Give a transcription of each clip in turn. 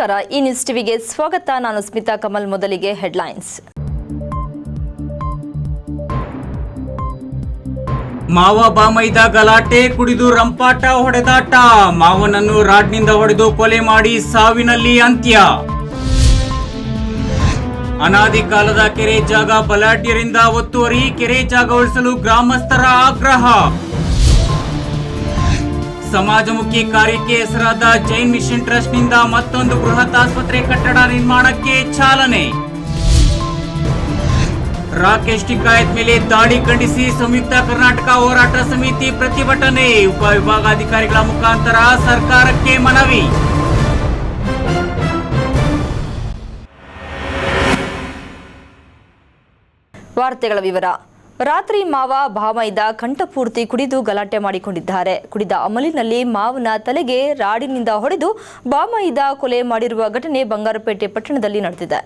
ನಮಸ್ಕಾರ, ಈ ನ್ಯೂಸ್ ಟಿವಿಗೆ ಸ್ವಾಗತ. ನಾನು ಸ್ಮಿತಾ ಕಮಲ್. ಮೊದಲಿಗೆ ಹೆಡ್ಲೈನ್ಸ್. ಮಾವ ಬಾಮೈದ ಗಲಾಟೆ, ಕುಡಿದು ರಂಪಾಟ, ಹೊಡೆದಾಟ, ಮಾವನನ್ನು ರಾಡ್ನಿಂದ ಹೊಡೆದು ಕೊಲೆ ಮಾಡಿ ಸಾವಿನಲ್ಲಿ ಅಂತ್ಯ. ಅನಾದಿ ಕಾಲದ ಕೆರೆ ಜಾಗ ಬಲಾಢ್ಯರಿಂದ ಒತ್ತುವರಿ, ಕೆರೆ ಜಾಗ ಉಳಿಸಲು ಗ್ರಾಮಸ್ಥರ ಆಗ್ರಹ. ಸಮಾಜಮುಖಿ ಕಾರ್ಯಕ್ಕೆ ಹೆಸರಾದ ಜೈನ್ ಮಿಷನ್ ಟ್ರಸ್ಟ್ನಿಂದ ಮತ್ತೊಂದು ಬೃಹತ್ ಆಸ್ಪತ್ರೆ ಕಟ್ಟಡ ನಿರ್ಮಾಣಕ್ಕೆ ಚಾಲನೆ. ರಾಕೇಶ್ ಟಿಕಾಯತ್ ಮೇಲೆ ದಾಳಿ ಖಂಡಿಸಿ ಸಂಯುಕ್ತ ಕರ್ನಾಟಕ ಹೋರಾಟ ಸಮಿತಿ ಪ್ರತಿಭಟನೆ, ಉಪವಿಭಾಗಾಧಿಕಾರಿಗಳ ಮುಖಾಂತರ ಸರ್ಕಾರಕ್ಕೆ ಮನವಿ. ವಾರ್ತೆಗಳ ವಿವರ. ರಾತ್ರಿ ಮಾವ ಬಾಮೈದ ಕಂಠಪೂರ್ತಿ ಕುಡಿದು ಗಲಾಟೆ ಮಾಡಿಕೊಂಡಿದ್ದಾರೆ. ಕುಡಿದ ಅಮಲಿನಲ್ಲಿ ಮಾವನ ತಲೆಗೆ ರಾಡಿನಿಂದ ಹೊಡೆದು ಬಾಮೈದ ಕೊಲೆ ಮಾಡಿರುವ ಘಟನೆ ಬಂಗಾರಪೇಟೆ ಪಟ್ಟಣದಲ್ಲಿ ನಡೆದಿದೆ.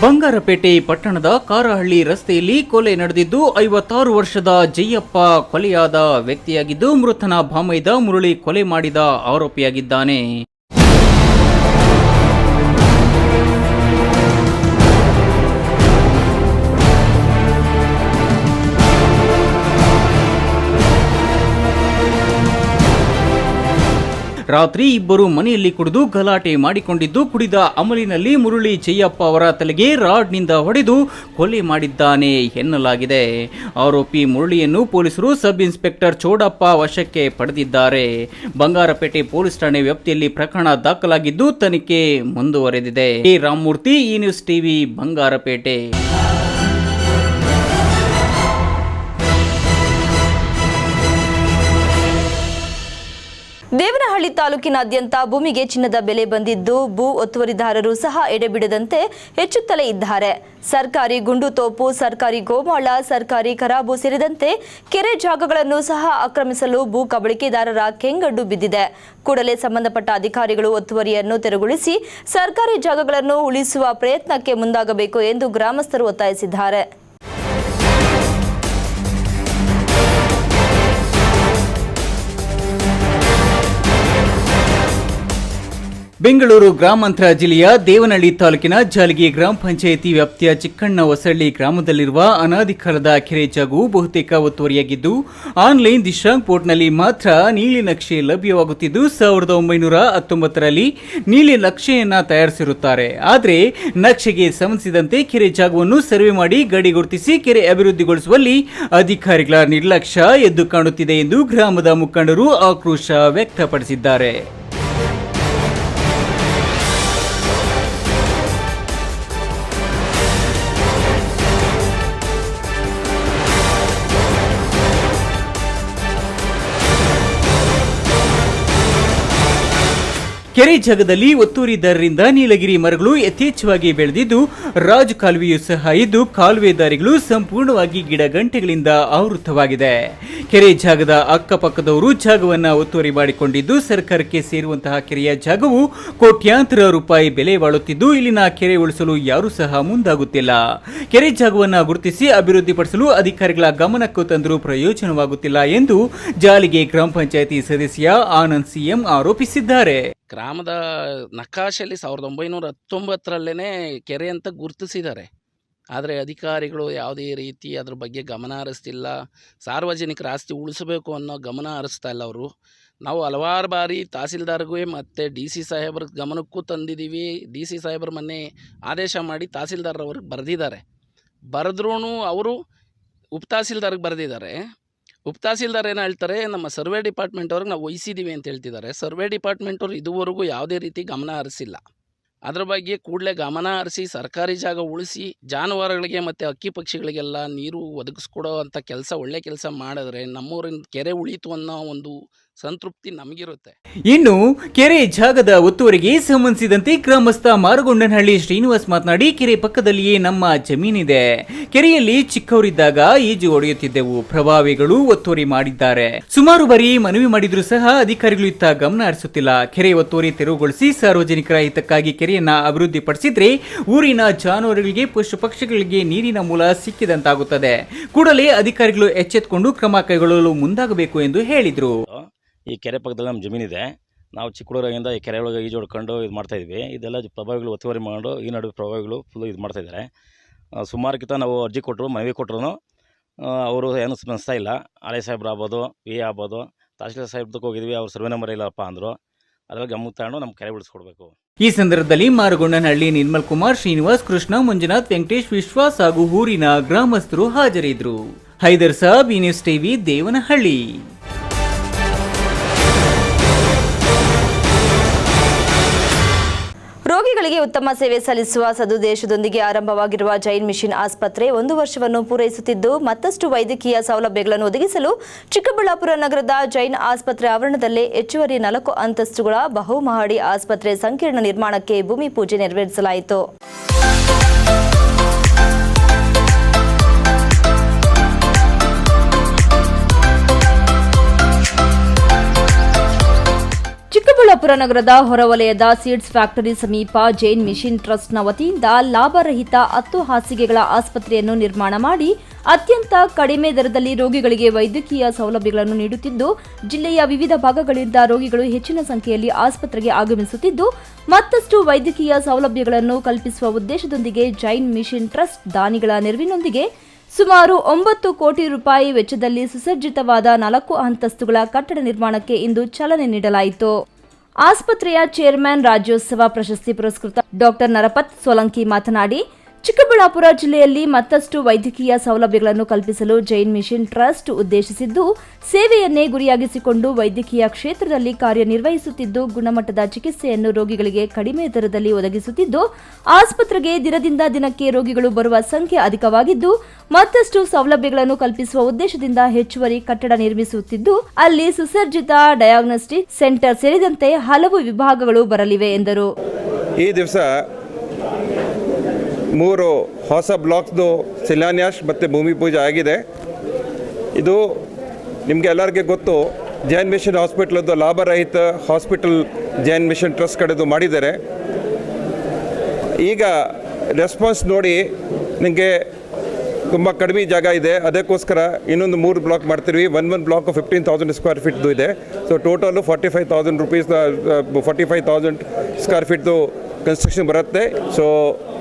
ಬಂಗಾರಪೇಟೆ ಪಟ್ಟಣದ ಕಾರಹಳ್ಳಿ ರಸ್ತೆಯಲ್ಲಿ ಕೊಲೆ ನಡೆದಿದ್ದು 56 ವರ್ಷದ ಜಯಪ್ಪ ಕೊಲೆಯಾದ ವ್ಯಕ್ತಿಯಾಗಿದ್ದು, ಮೃತನ ಬಾಮೈದ ಮುರಳಿ ಕೊಲೆ ಮಾಡಿದ ಆರೋಪಿಯಾಗಿದ್ದಾನೆ. ರಾತ್ರಿ ಇಬ್ಬರು ಮನೆಯಲ್ಲಿ ಕುಡಿದು ಗಲಾಟೆ ಮಾಡಿಕೊಂಡಿದ್ದು, ಕುಡಿದ ಅಮಲಿನಲ್ಲಿ ಮುರಳಿ ಜಯಪ್ಪ ಅವರ ತಲೆಗೆ ರಾಡ್ನಿಂದ ಹೊಡೆದು ಕೊಲೆ ಮಾಡಿದ್ದಾನೆ ಎನ್ನಲಾಗಿದೆ. ಆರೋಪಿ ಮುರಳಿಯನ್ನು ಪೊಲೀಸರು ಸಬ್ ಇನ್ಸ್ಪೆಕ್ಟರ್ ಚೋಡಪ್ಪ ವಶಕ್ಕೆ ಪಡೆದಿದ್ದಾರೆ. ಬಂಗಾರಪೇಟೆ ಪೊಲೀಸ್ ಠಾಣೆ ವ್ಯಾಪ್ತಿಯಲ್ಲಿ ಪ್ರಕರಣ ದಾಖಲಾಗಿದ್ದು ತನಿಖೆ ಮುಂದುವರೆದಿದೆ. ರಾಮಮೂರ್ತಿ, ಈ ನ್ಯೂಸ್ ಟಿವಿ, ಬಂಗಾರಪೇಟೆ. ದೇವನಹಳ್ಳಿ ತಾಲೂಕಿನಾದ್ಯಂತ ಭೂಮಿಗೆ ಚಿನ್ನದ ಬೆಲೆ ಬಂದಿದ್ದು, ಭೂ ಒತ್ತುವರಿದಾರರು ಸಹ ಎಡೆಬಿಡದಂತೆ ಹೆಚ್ಚುತ್ತಲೇ ಇದ್ದಾರೆ. ಸರ್ಕಾರಿ ಗುಂಡುತೋಪು, ಸರ್ಕಾರಿ ಗೋಮಾಳ, ಸರ್ಕಾರಿ ಖರಾಬು ಸೇರಿದಂತೆ ಕೆರೆ ಜಾಗಗಳನ್ನು ಸಹ ಆಕ್ರಮಿಸಲು ಭೂ ಕಬಳಿಕೆದಾರರ ಕೆಂಗಡ್ಡು ಬಿದ್ದಿದೆ. ಕೂಡಲೇ ಸಂಬಂಧಪಟ್ಟ ಅಧಿಕಾರಿಗಳು ಒತ್ತುವರಿಯನ್ನು ತೆರವುಗೊಳಿಸಿ ಸರ್ಕಾರಿ ಜಾಗಗಳನ್ನು ಉಳಿಸುವ ಪ್ರಯತ್ನಕ್ಕೆ ಮುಂದಾಗಬೇಕು ಎಂದು ಗ್ರಾಮಸ್ಥರು ಒತ್ತಾಯಿಸಿದ್ದಾರೆ. ಬೆಂಗಳೂರು ಗ್ರಾಮಾಂತರ ಜಿಲ್ಲೆಯ ದೇವನಹಳ್ಳಿ ತಾಲೂಕಿನ ಜಾಲಗಿ ಗ್ರಾಮ ಪಂಚಾಯಿತಿ ವ್ಯಾಪ್ತಿಯ ಚಿಕ್ಕಣ್ಣ ಹೊಸಳ್ಳಿ ಗ್ರಾಮದಲ್ಲಿರುವ ಅನಾದಿ ಕಾಲದ ಕೆರೆ ಜಾಗವು ಬಹುತೇಕ ಒತ್ತುವರಿಯಾಗಿದ್ದು, ಆನ್ಲೈನ್ ದಿಶಾಂಗ್ ಪೋರ್ಟ್ನಲ್ಲಿ ಮಾತ್ರ ನೀಲಿ ನಕ್ಷೆ ಲಭ್ಯವಾಗುತ್ತಿದ್ದು, 1919ರಲ್ಲಿ ನೀಲಿ ನಕ್ಷೆಯನ್ನ ತಯಾರಿಸಿರುತ್ತಾರೆ. ಆದರೆ ನಕ್ಷೆಗೆ ಸಂಬಂಧಿಸಿದಂತೆ ಕೆರೆ ಜಾಗವನ್ನು ಸರ್ವೆ ಮಾಡಿ ಗಡಿ ಗುರುತಿಸಿ ಕೆರೆ ಅಭಿವೃದ್ಧಿಗೊಳಿಸುವಲ್ಲಿ ಅಧಿಕಾರಿಗಳ ನಿರ್ಲಕ್ಷ್ಯ ಎದ್ದು ಕಾಣುತ್ತಿದೆ ಎಂದು ಗ್ರಾಮದ ಮುಖಂಡರು ಆಕ್ರೋಶ ವ್ಯಕ್ತಪಡಿಸಿದ್ದಾರೆ. ಕೆರೆ ಜಾಗದಲ್ಲಿ ಒತ್ತುವರಿದಾರರಿಂದ ನೀಲಗಿರಿ ಮರಗಳು ಯಥೇಚ್ಛವಾಗಿ ಬೆಳೆದಿದ್ದು, ರಾಜು ಕಾಲುವೆಯೂ ಸಹ ಇದ್ದು, ಕಾಲುವೆ ದಾರಿಗಳು ಸಂಪೂರ್ಣವಾಗಿ ಗಿಡ ಗಂಟೆಗಳಿಂದ ಆವೃತವಾಗಿದೆ. ಕೆರೆ ಜಾಗದ ಅಕ್ಕಪಕ್ಕದವರು ಜಾಗವನ್ನು ಒತ್ತುವರಿ ಮಾಡಿಕೊಂಡಿದ್ದು, ಸರ್ಕಾರಕ್ಕೆ ಸೇರುವಂತಹ ಕೆರೆಯ ಜಾಗವು ಕೋಟ್ಯಾಂತರ ರೂಪಾಯಿ ಬೆಲೆ ಬಾಳುತ್ತಿದ್ದು, ಇಲ್ಲಿನ ಕೆರೆ ಉಳಿಸಲು ಯಾರೂ ಸಹ ಮುಂದಾಗುತ್ತಿಲ್ಲ. ಕೆರೆ ಜಾಗವನ್ನು ಗುರುತಿಸಿ ಅಭಿವೃದ್ಧಿಪಡಿಸಲು ಅಧಿಕಾರಿಗಳ ಗಮನಕ್ಕೂ ತಂದರೂ ಪ್ರಯೋಜನವಾಗುತ್ತಿಲ್ಲ ಎಂದು ಜಾಲಿಗೆ ಗ್ರಾಮ ಪಂಚಾಯಿತಿ ಸದಸ್ಯ ಆನಂದ್ ಸಿಎಂ ಆರೋಪಿಸಿದ್ದಾರೆ. ಗ್ರಾಮದ ನಕಾಶೆಯಲ್ಲಿ 1919ರಲ್ಲೇ ಕೆರೆ ಅಂತ ಗುರುತಿಸಿದ್ದಾರೆ. ಆದರೆ ಅಧಿಕಾರಿಗಳು ಯಾವುದೇ ರೀತಿ ಅದ್ರ ಬಗ್ಗೆ ಗಮನ ಹರಿಸ್ತಿಲ್ಲ. ಸಾರ್ವಜನಿಕರ ಆಸ್ತಿ ಉಳಿಸಬೇಕು ಅನ್ನೋ ಗಮನ ಹರಿಸ್ತಾ ಇಲ್ಲ ಅವರು. ನಾವು ಹಲವಾರು ಬಾರಿ ತಹಸೀಲ್ದಾರ್ಗೂ ಮತ್ತು DC ಸಾಹೇಬ್ರ ಗಮನಕ್ಕೂ ತಂದಿದ್ದೀವಿ. DC ಸಾಹೇಬ್ರ ಮೊನ್ನೆ ಆದೇಶ ಮಾಡಿ ತಹಸೀಲ್ದಾರ್ರವ್ರಿಗೆ ಬರೆದಿದ್ದಾರೆ. ಬರೆದ್ರೂ ಅವರು ಉಪತಹಸೀಲ್ದಾರ್ಗೆ ಬರೆದಿದ್ದಾರೆ. ಉಪತಹಸೀಲ್ದಾರ್ ಏನು ಹೇಳ್ತಾರೆ, ನಮ್ಮ ಸರ್ವೆ ಡಿಪಾರ್ಟ್ಮೆಂಟ್ ಅವ್ರಿಗೆ ನಾವು ವಹಿಸಿದ್ದೀವಿ ಅಂತ ಹೇಳ್ತಿದ್ದಾರೆ. ಸರ್ವೆ ಡಿಪಾರ್ಟ್ಮೆಂಟ್ ಅವರು ಇದುವರೆಗೂ ಯಾವುದೇ ರೀತಿ ಗಮನ ಹರಿಸಿಲ್ಲ. ಅದ್ರ ಬಗ್ಗೆ ಕೂಡಲೇ ಗಮನ ಹರಿಸಿ ಸರ್ಕಾರಿ ಜಾಗ ಉಳಿಸಿ ಜಾನುವಾರುಗಳಿಗೆ ಮತ್ತು ಅಕ್ಕಿ ಪಕ್ಷಿಗಳಿಗೆಲ್ಲ ನೀರು ಒದಗಿಸ್ಕೊಡೋ ಅಂಥ ಕೆಲಸ, ಒಳ್ಳೆ ಕೆಲಸ ಮಾಡಿದ್ರೆ ನಮ್ಮೂರಿನ ಕೆರೆ ಉಳೀತು ಅನ್ನೋ ಒಂದು ಸಂತೃಪ್ತಿ ನಮಗಿರುತ್ತೆ. ಇನ್ನು ಕೆರೆ ಜಾಗದ ಒತ್ತುವರಿಗೆ ಸಂಬಂಧಿಸಿದಂತೆ ಗ್ರಾಮಸ್ಥ ಮಾರಗೊಂಡನಹಳ್ಳಿ ಶ್ರೀನಿವಾಸ್ ಮಾತನಾಡಿ, ಕೆರೆ ಪಕ್ಕದಲ್ಲಿಯೇ ನಮ್ಮ ಜಮೀನಿದೆ. ಕೆರೆಯಲ್ಲಿ ಚಿಕ್ಕವರಿದ್ದಾಗ ಈಜು ಹೊಡೆಯುತ್ತಿದ್ದೆವು. ಪ್ರಭಾವಿಗಳು ಒತ್ತುವರಿ ಮಾಡಿದ್ದಾರೆ. ಸುಮಾರು ಬಾರಿ ಮನವಿ ಮಾಡಿದ್ರೂ ಸಹ ಅಧಿಕಾರಿಗಳು ಇತ್ತ ಗಮನ ಹರಿಸುತ್ತಿಲ್ಲ. ಕೆರೆ ಒತ್ತುವರಿ ತೆರವುಗೊಳಿಸಿ ಸಾರ್ವಜನಿಕರ ಹಿತಕ್ಕಾಗಿ ಕೆರೆಯನ್ನ ಅಭಿವೃದ್ಧಿಪಡಿಸಿದ್ರೆ ಊರಿನ ಜಾನುವಾರುಗಳಿಗೆ, ಪಶು ಪಕ್ಷಿಗಳಿಗೆ ನೀರಿನ ಮೂಲ ಸಿಕ್ಕಿದಂತಾಗುತ್ತದೆ. ಕೂಡಲೇ ಅಧಿಕಾರಿಗಳು ಎಚ್ಚೆತ್ತುಕೊಂಡು ಕ್ರಮ ಕೈಗೊಳ್ಳಲು ಮುಂದಾಗಬೇಕು ಎಂದು ಹೇಳಿದರು. ಈ ಕೆರೆ ಪಕ್ಕದಲ್ಲಿ ನಮ್ಮ ಜಮೀನಿದೆ. ನಾವು ಚಿಕ್ಕ ಹುಡುಗರಾಗಿಂದ ಈ ಕೆರೆ ಒಳಗೆ ಈಜು ಹೊಡ್ಕೊಂಡು ಇದು ಮಾಡ್ತಾಯಿದ್ವಿ. ಇದೆಲ್ಲ ಪ್ರಭಾವಿಗಳು ಒತ್ತುವರಿ ಮಾಡಿ ಈ ನಡುವೆ ಪ್ರಭಾವಿಗಳು ಫುಲ್ಲು ಇದು ಮಾಡ್ತಾಯಿದ್ದಾರೆ. ಸುಮಾರುಕ್ಕಿಂತ ನಾವು ಅರ್ಜಿ ಕೊಟ್ಟರು, ಮನವಿ ಕೊಟ್ಟರು, ಅವರು ಏನು ಸ್ಪಂದಿಸ್ತಾ ಇಲ್ಲ. ಹಳೆ ಸಾಹೇಬ್ರು ಆಗ್ಬೋದು, ವಿ ಆಗ್ಬೋದು, ತಹಶೀಲ್ದಾರ್ ಸಾಹೇಬ್ದಕ್ಕೆ ಹೋಗಿದ್ವಿ, ಅವ್ರು ಸರ್ವೆ ನಂಬರ್ ಇಲ್ಲಪ್ಪ ಅಂದರು. ಅದ್ರಾಗ ಗಮನ ತಗೊಂಡು ನಮ್ಮ ಕೆರೆ ಬಿಡಿಸ್ಕೊಡ್ಬೇಕು. ಈ ಸಂದರ್ಭದಲ್ಲಿ ಮಾರಗೊಂಡನಹಳ್ಳಿ ನಿರ್ಮಲ್ ಕುಮಾರ್, ಶ್ರೀನಿವಾಸ್, ಕೃಷ್ಣ, ಮಂಜುನಾಥ್, ವೆಂಕಟೇಶ್, ವಿಶ್ವಾಸ್ ಹಾಗೂ ಊರಿನ ಗ್ರಾಮಸ್ಥರು ಹಾಜರಿದ್ದರು. ಹೈದರ್ ಸಾಬ್, ಈ ನ್ಯೂಸ್ ಟಿವಿ, ದೇವನಹಳ್ಳಿ. ರೋಗಿಗಳಿಗೆ ಉತ್ತಮ ಸೇವೆ ಸಲ್ಲಿಸುವ ಸದುದ್ದೇಶದೊಂದಿಗೆ ಆರಂಭವಾಗಿರುವ ಜೈನ್ ಮಿಷನ್ ಆಸ್ಪತ್ರೆ 1 ವರ್ಷವನ್ನು ಪೂರೈಸುತ್ತಿದ್ದು ಮತ್ತಷ್ಟು ವೈದ್ಯಕೀಯ ಸೌಲಭ್ಯಗಳನ್ನು ಒದಗಿಸಲು ಚಿಕ್ಕಬಳ್ಳಾಪುರ ನಗರದ ಜೈನ್ ಆಸ್ಪತ್ರೆ ಆವರಣದಲ್ಲೇ ಹೆಚ್ಚುವರಿ 4 ಅಂತಸ್ತುಗಳ ಬಹುಮಹಡಿ ಆಸ್ಪತ್ರೆ ಸಂಕೀರ್ಣ ನಿರ್ಮಾಣಕ್ಕೆ ಭೂಮಿ ಪೂಜೆ ನೆರವೇರಿಸಲಾಯಿತು. ಚಿಕ್ಕಬಳ್ಳಾಪುರ ನಗರದ ಹೊರವಲಯದ ಸೀಡ್ಸ್ ಫ್ಯಾಕ್ಟರಿ ಸಮೀಪ ಜೈನ್ ಮಿಷನ್ ಟ್ರಸ್ಟ್ನ ವತಿಯಿಂದ ಲಾಭರಹಿತ 10 ಹಾಸಿಗೆಗಳ ಆಸ್ಪತ್ರೆಯನ್ನು ನಿರ್ಮಾಣ ಮಾಡಿ ಅತ್ಯಂತ ಕಡಿಮೆ ದರದಲ್ಲಿ ರೋಗಿಗಳಿಗೆ ವೈದ್ಯಕೀಯ ಸೌಲಭ್ಯಗಳನ್ನು ನೀಡುತ್ತಿದ್ದು, ಜಿಲ್ಲೆಯ ವಿವಿಧ ಭಾಗಗಳಿಂದ ರೋಗಿಗಳು ಹೆಚ್ಚಿನ ಸಂಖ್ಯೆಯಲ್ಲಿ ಆಸ್ಪತ್ರೆಗೆ ಆಗಮಿಸುತ್ತಿದ್ದು, ಮತ್ತಷ್ಟು ವೈದ್ಯಕೀಯ ಸೌಲಭ್ಯಗಳನ್ನು ಕಲ್ಪಿಸುವ ಉದ್ದೇಶದೊಂದಿಗೆ ಜೈನ್ ಮಿಷನ್ ಟ್ರಸ್ಟ್ ದಾನಿಗಳ ನೆರವಿನೊಂದಿಗೆ ಸುಮಾರು 9 ಕೋಟಿ ರೂಪಾಯಿ ವೆಚ್ಚದಲ್ಲಿ ಸುಸಜ್ಜಿತವಾದ 4 ಅಂತಸ್ತುಗಳ ಕಟ್ಟಡ ನಿರ್ಮಾಣಕ್ಕೆ ಇಂದು ಚಾಲನೆ ನೀಡಲಾಯಿತು. ಆಸ್ಪತ್ರೆಯ ಚೇರ್ಮನ್ ರಾಜ್ಯೋತ್ಸವ ಪ್ರಶಸ್ತಿ ಪುರಸ್ಕೃತ ಡಾಕ್ಟರ್ ನರಪತ್ ಸೋಲಂಕಿ ಮಾತನಾಡಿ, ಚಿಕ್ಕಬಳ್ಳಾಪುರ ಜಿಲ್ಲೆಯಲ್ಲಿ ಮತ್ತಷ್ಟು ವೈದ್ಯಕೀಯ ಸೌಲಭ್ಯಗಳನ್ನು ಕಲ್ಪಿಸಲು ಜೈನ್ ಮಿಷನ್ ಟ್ರಸ್ಟ್ ಉದ್ದೇಶಿಸಿದ್ದು, ಸೇವೆಯನ್ನೇ ಗುರಿಯಾಗಿಸಿಕೊಂಡು ವೈದ್ಯಕೀಯ ಕ್ಷೇತ್ರದಲ್ಲಿ ಕಾರ್ಯನಿರ್ವಹಿಸುತ್ತಿದ್ದು, ಗುಣಮಟ್ಟದ ಚಿಕಿತ್ಸೆಯನ್ನು ರೋಗಿಗಳಿಗೆ ಕಡಿಮೆ ದರದಲ್ಲಿ ಒದಗಿಸುತ್ತಿದ್ದು, ಆಸ್ಪತ್ರೆಗೆ ದಿನದಿಂದ ದಿನಕ್ಕೆ ರೋಗಿಗಳು ಬರುವ ಸಂಖ್ಯೆ ಅಧಿಕವಾಗಿದ್ದು, ಮತ್ತಷ್ಟು ಸೌಲಭ್ಯಗಳನ್ನು ಕಲ್ಪಿಸುವ ಉದ್ದೇಶದಿಂದ ಹೆಚ್ಚುವರಿ ಕಟ್ಟಡ ನಿರ್ಮಿಸುತ್ತಿದ್ದು, ಅಲ್ಲಿ ಸುಸಜ್ಜಿತ ಡಯಾಗ್ನೋಸ್ಟಿಕ್ ಸೆಂಟರ್ ಸೇರಿದಂತೆ ಹಲವು ವಿಭಾಗಗಳು ಬರಲಿವೆ ಎಂದರು. ಈ ದಿವಸ 3 ಹೊಸ ಬ್ಲಾಕ್ಸ್ದು ಶಿಲಾನ್ಯಾಸ ಮತ್ತು ಭೂಮಿ ಪೂಜೆ ಆಗಿದೆ. ಇದು ನಿಮಗೆ ಎಲ್ಲರಿಗೆ ಗೊತ್ತು, ಜೈನ್ ಮಿಷನ್ ಹಾಸ್ಪಿಟಲ್ದು ಲಾಭರಹಿತ ಹಾಸ್ಪಿಟಲ್ ಜೈನ್ ಮಿಷನ್ ಟ್ರಸ್ಟ್ ಕಡೆದು ಮಾಡಿದ್ದಾರೆ. ಈಗ ರೆಸ್ಪಾನ್ಸ್ ನೋಡಿ ನಿಮಗೆ ತುಂಬ ಕಡಿಮೆ ಜಾಗ ಇದೆ, ಅದಕ್ಕೋಸ್ಕರ ಇನ್ನೊಂದು 3 ಬ್ಲಾಕ್ ಮಾಡ್ತೀವಿ. ಒಂದು ಬ್ಲಾಕ್ 15,000 ಸ್ಕ್ವೇರ್ ಫೀಟ್ದು ಇದೆ. ಸೊ ಟೋಟಲು 45,000 ರೂಪೀಸ್ 45,000 ಸ್ಕ್ವೇರ್ ಫೀಟ್ದು ಕನ್ಸ್ಟ್ರಕ್ಷನ್ ಬರುತ್ತೆ. ಸೊ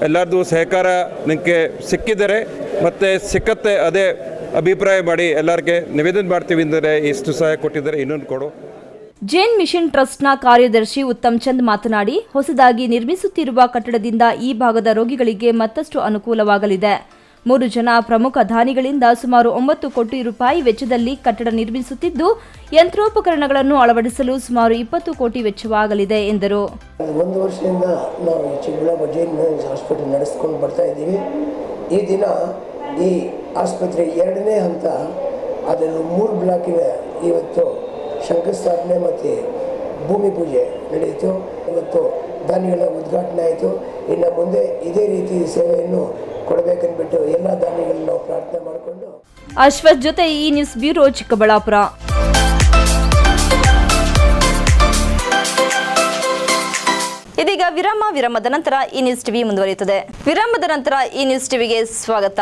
ಎಲ್ಲರದು ಸಹಕಾರ ನಿಮಗೆ ಸಿಕ್ಕಿದರೆ ಮತ್ತು ಸಿಕ್ಕತ್ತೆ, ಅದೇ ಅಭಿಪ್ರಾಯ ಮಾಡಿ ಎಲ್ಲರಿಗೆ ನಿವೇದನೆ ಮಾಡ್ತೀವಿ ಅಂದರೆ ಇಷ್ಟು ಸಹಾಯ ಕೊಟ್ಟಿದ್ದಾರೆ, ಇನ್ನೊಂದು ಕೊಡು. ಜೈನ್ ಮಿಷನ್ ಟ್ರಸ್ಟ್ನ ಕಾರ್ಯದರ್ಶಿ ಉತ್ತಮ್ ಚಂದ್ ಮಾತನಾಡಿ, ಹೊಸದಾಗಿ ನಿರ್ಮಿಸುತ್ತಿರುವ ಕಟ್ಟಡದಿಂದ ಈ ಭಾಗದ ರೋಗಿಗಳಿಗೆ ಮತ್ತಷ್ಟು ಅನುಕೂಲವಾಗಲಿದೆ. 3 ಜನ ಪ್ರಮುಖ ದಾನಿಗಳಿಂದ ಸುಮಾರು 9 ಕೋಟಿ ರೂಪಾಯಿ ವೆಚ್ಚದಲ್ಲಿ ಕಟ್ಟಡ ನಿರ್ಮಿಸುತ್ತಿದ್ದು, ಯಂತ್ರೋಪಕರಣಗಳನ್ನು ಅಳವಡಿಸಲು ಸುಮಾರು 20 ಕೋಟಿ ವೆಚ್ಚವಾಗಲಿದೆ ಎಂದರು. 1 ವರ್ಷದಿಂದ ನಾವು ಚಿಕ್ಕಬಳ್ಳಾಪುರ ಜೈನ್ ಹಾಸ್ಪಿಟಲ್ ನಡೆಸ್ಕೊಂಡು ಬರ್ತಾ ಇದ್ದೀವಿ. ಈ ದಿನ ಈ ಆಸ್ಪತ್ರೆ 2ನೇ ಹಂತ, ಅದನ್ನು 3 ಬ್ಲಾಕಿನ ಇವತ್ತು ಶಂಕುಸ್ಥಾಪನೆ ಮತ್ತು ಭೂಮಿ ಪೂಜೆ ನಡೆಯಿತು. ಇವತ್ತು ದಾನಿಗಳ ಉದ್ಘಾಟನೆ ಆಯಿತು. ಇನ್ನು ಮುಂದೆ ಇದೇ ರೀತಿ ಸೇವೆಯನ್ನು ಕೊಡಬೇಕನ್ಬಿಟ್ಟು ಎಲ್ಲ ದಾನಿಗಳನ್ನ ನಾವು ಪ್ರಾರ್ಥನೆ ಮಾಡಿಕೊಂಡು. ಅಶ್ವಥ್ ಜೊತೆ ಈ ನ್ಯೂಸ್ ಬ್ಯೂರೋ, ಚಿಕ್ಕಬಳ್ಳಾಪುರ. ಇದೀಗ ವಿರಾಮದ ನಂತರ ಈ ನ್ಯೂಸ್ ಟಿವಿ ಮುಂದುವರಿಯುತ್ತದೆ. ವಿರಾಮದ ನಂತರ ಈ ನ್ಯೂಸ್ ಟಿವಿಗೆ ಸ್ವಾಗತ.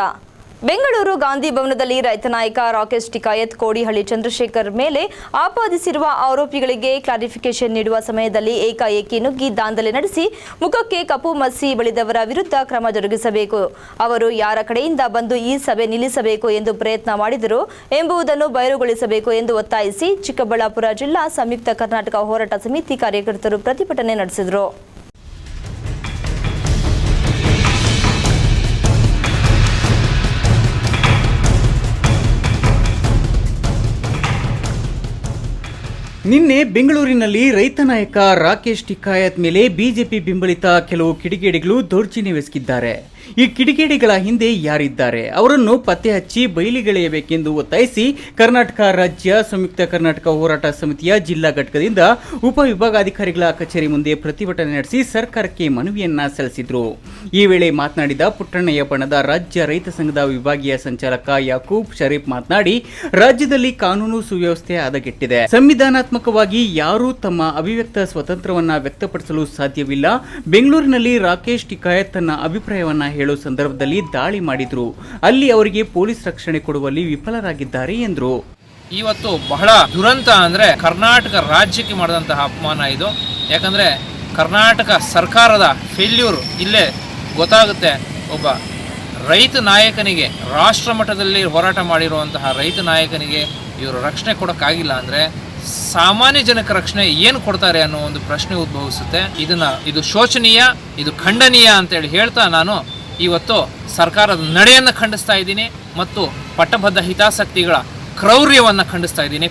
ಬೆಂಗಳೂರು ಗಾಂಧಿ ಭವನದಲ್ಲಿ ರೈತ ನಾಯಕ ರಾಕೇಶ್ ಟಿಕಾಯತ್ ಕೋಡಿಹಳ್ಳಿ ಚಂದ್ರಶೇಖರ್ ಮೇಲೆ ಆಪಾದಿಸಿರುವ ಆರೋಪಿಗಳಿಗೆ ಕ್ಲಾರಿಫಿಕೇಶನ್ ನೀಡುವ ಸಮಯದಲ್ಲಿ ಏಕಾಏಕಿ ನುಗ್ಗಿ ದಾಂಧಲೆ ನಡೆಸಿ ಮುಖಕ್ಕೆ ಕಪ್ಪು ಮಸಿ ಬಳಿದವರ ವಿರುದ್ಧ ಕ್ರಮ ಜರುಗಿಸಬೇಕು. ಅವರು ಯಾರ ಕಡೆಯಿಂದ ಬಂದು ಈ ಸಭೆ ನಿಲ್ಲಿಸಬೇಕು ಎಂದು ಪ್ರಯತ್ನ ಮಾಡಿದರು ಎಂಬುದನ್ನು ಬಯಲುಗೊಳಿಸಬೇಕು ಎಂದು ಒತ್ತಾಯಿಸಿ ಚಿಕ್ಕಬಳ್ಳಾಪುರ ಜಿಲ್ಲಾ ಸಂಯುಕ್ತ ಕರ್ನಾಟಕ ಹೋರಾಟ ಸಮಿತಿ ಕಾರ್ಯಕರ್ತರು ಪ್ರತಿಭಟನೆ ನಡೆಸಿದರು. ನಿನ್ನೆ ಬೆಂಗಳೂರಿನಲ್ಲಿ ರೈತ ನಾಯಕ ರಾಕೇಶ್ ಟಿಕಾಯತ್ ಮೇಲೆ ಬಿಜೆಪಿ ಬೆಂಬಲಿತ ಕೆಲವು ಕಿಡಿಗೇಡಿಗಳು ದೌರ್ಜನ್ಯವೆಸಗಿದ್ದಾರೆ. ಈ ಕಿಡಿಗೇಡಿಗಳ ಹಿಂದೆ ಯಾರಿದ್ದಾರೆ ಅವರನ್ನು ಪತ್ತೆ ಹಚ್ಚಿ ಬಯಲಿಗೆಳೆಯಬೇಕೆಂದು ಒತ್ತಾಯಿಸಿ ಕರ್ನಾಟಕ ರಾಜ್ಯ ಸಂಯುಕ್ತ ಕರ್ನಾಟಕ ಹೋರಾಟ ಸಮಿತಿಯ ಜಿಲ್ಲಾ ಘಟಕದಿಂದ ಉಪವಿಭಾಗಾಧಿಕಾರಿಗಳ ಕಚೇರಿ ಮುಂದೆ ಪ್ರತಿಭಟನೆ ನಡೆಸಿ ಸರ್ಕಾರಕ್ಕೆ ಮನವಿಯನ್ನ ಸಲ್ಲಿಸಿದರು. ಈ ವೇಳೆ ಮಾತನಾಡಿದ ಪುಟ್ಟಣ್ಣಯ್ಯ ಬಣದ ರಾಜ್ಯ ರೈತ ಸಂಘದ ವಿಭಾಗೀಯ ಸಂಚಾಲಕ ಯಾಕೂಬ್ ಶರೀಫ್ ಮಾತನಾಡಿ, ರಾಜ್ಯದಲ್ಲಿ ಕಾನೂನು ಸುವ್ಯವಸ್ಥೆ ಹದಗೆಟ್ಟಿದೆ. ಸಂವಿಧಾನಾತ್ಮಕವಾಗಿ ಯಾರೂ ತಮ್ಮ ಅಭಿವ್ಯಕ್ತ ಸ್ವತಂತ್ರವನ್ನ ವ್ಯಕ್ತಪಡಿಸಲು ಸಾಧ್ಯವಿಲ್ಲ. ಬೆಂಗಳೂರಿನಲ್ಲಿ ರಾಕೇಶ್ ಟಿಕಾಯತ್ ತನ್ನ ಅಭಿಪ್ರಾಯವನ್ನ ಹೇಳುವ ಸಂದರ್ಭದಲ್ಲಿ ದಾಳಿ ಮಾಡಿದ್ರು. ಅಲ್ಲಿ ಅವರಿಗೆ ಪೊಲೀಸ್ ರಕ್ಷಣೆ ಕೊಡುವಲ್ಲಿ ವಿಫಲರಾಗಿದ್ದಾರೆ ಎಂದರು. ಇವತ್ತು ಬಹಳ ದುರಂತ ಅಂದರೆ ಕರ್ನಾಟಕ ರಾಜ್ಯಕ್ಕೆ ಮಾಡಿದಂತಹ ಅಪಮಾನ ಇದು. ಯಾಕಂದರೆ ಕರ್ನಾಟಕ ಸರ್ಕಾರದ ಫೇಲ್ಯೂರ್ ಇಲ್ಲೇ ಗೊತ್ತಾಗುತ್ತೆ. ಒಬ್ಬ ರೈತ ನಾಯಕನಿಗೆ, ರಾಷ್ಟ್ರ ಮಟ್ಟದಲ್ಲಿ ಹೋರಾಟ ಮಾಡಿರುವಂತಹ ರೈತ ನಾಯಕನಿಗೆ ಇವರು ರಕ್ಷಣೆ ಕೊಡೋಕ್ಕಾಗಿಲ್ಲ ಅಂದರೆ ಸಾಮಾನ್ಯ ಜನಕ್ಕೆ ರಕ್ಷಣೆ ಏನು ಕೊಡ್ತಾರೆ ಅನ್ನೋ ಒಂದು ಪ್ರಶ್ನೆ ಉದ್ಭವಿಸುತ್ತೆ. ಇದು ಶೋಚನೀಯ, ಇದು ಖಂಡನೀಯ ಅಂತೇಳಿ ಹೇಳ್ತಾ ನಾನು ಇವತ್ತು ಸರ್ಕಾರದ ನಡೆಯನ್ನು ಖಂಡಿಸ್ತಾ ಇದ್ದೀನಿ ಮತ್ತು ಪಟ್ಟಬದ್ಧ ಹಿತಾಸಕ್ತಿಗಳ ಕ್ರೌರ್ಯವನ್ನು ಖಂಡಿಸ್ತಾ ಇದ್ದೀನಿ.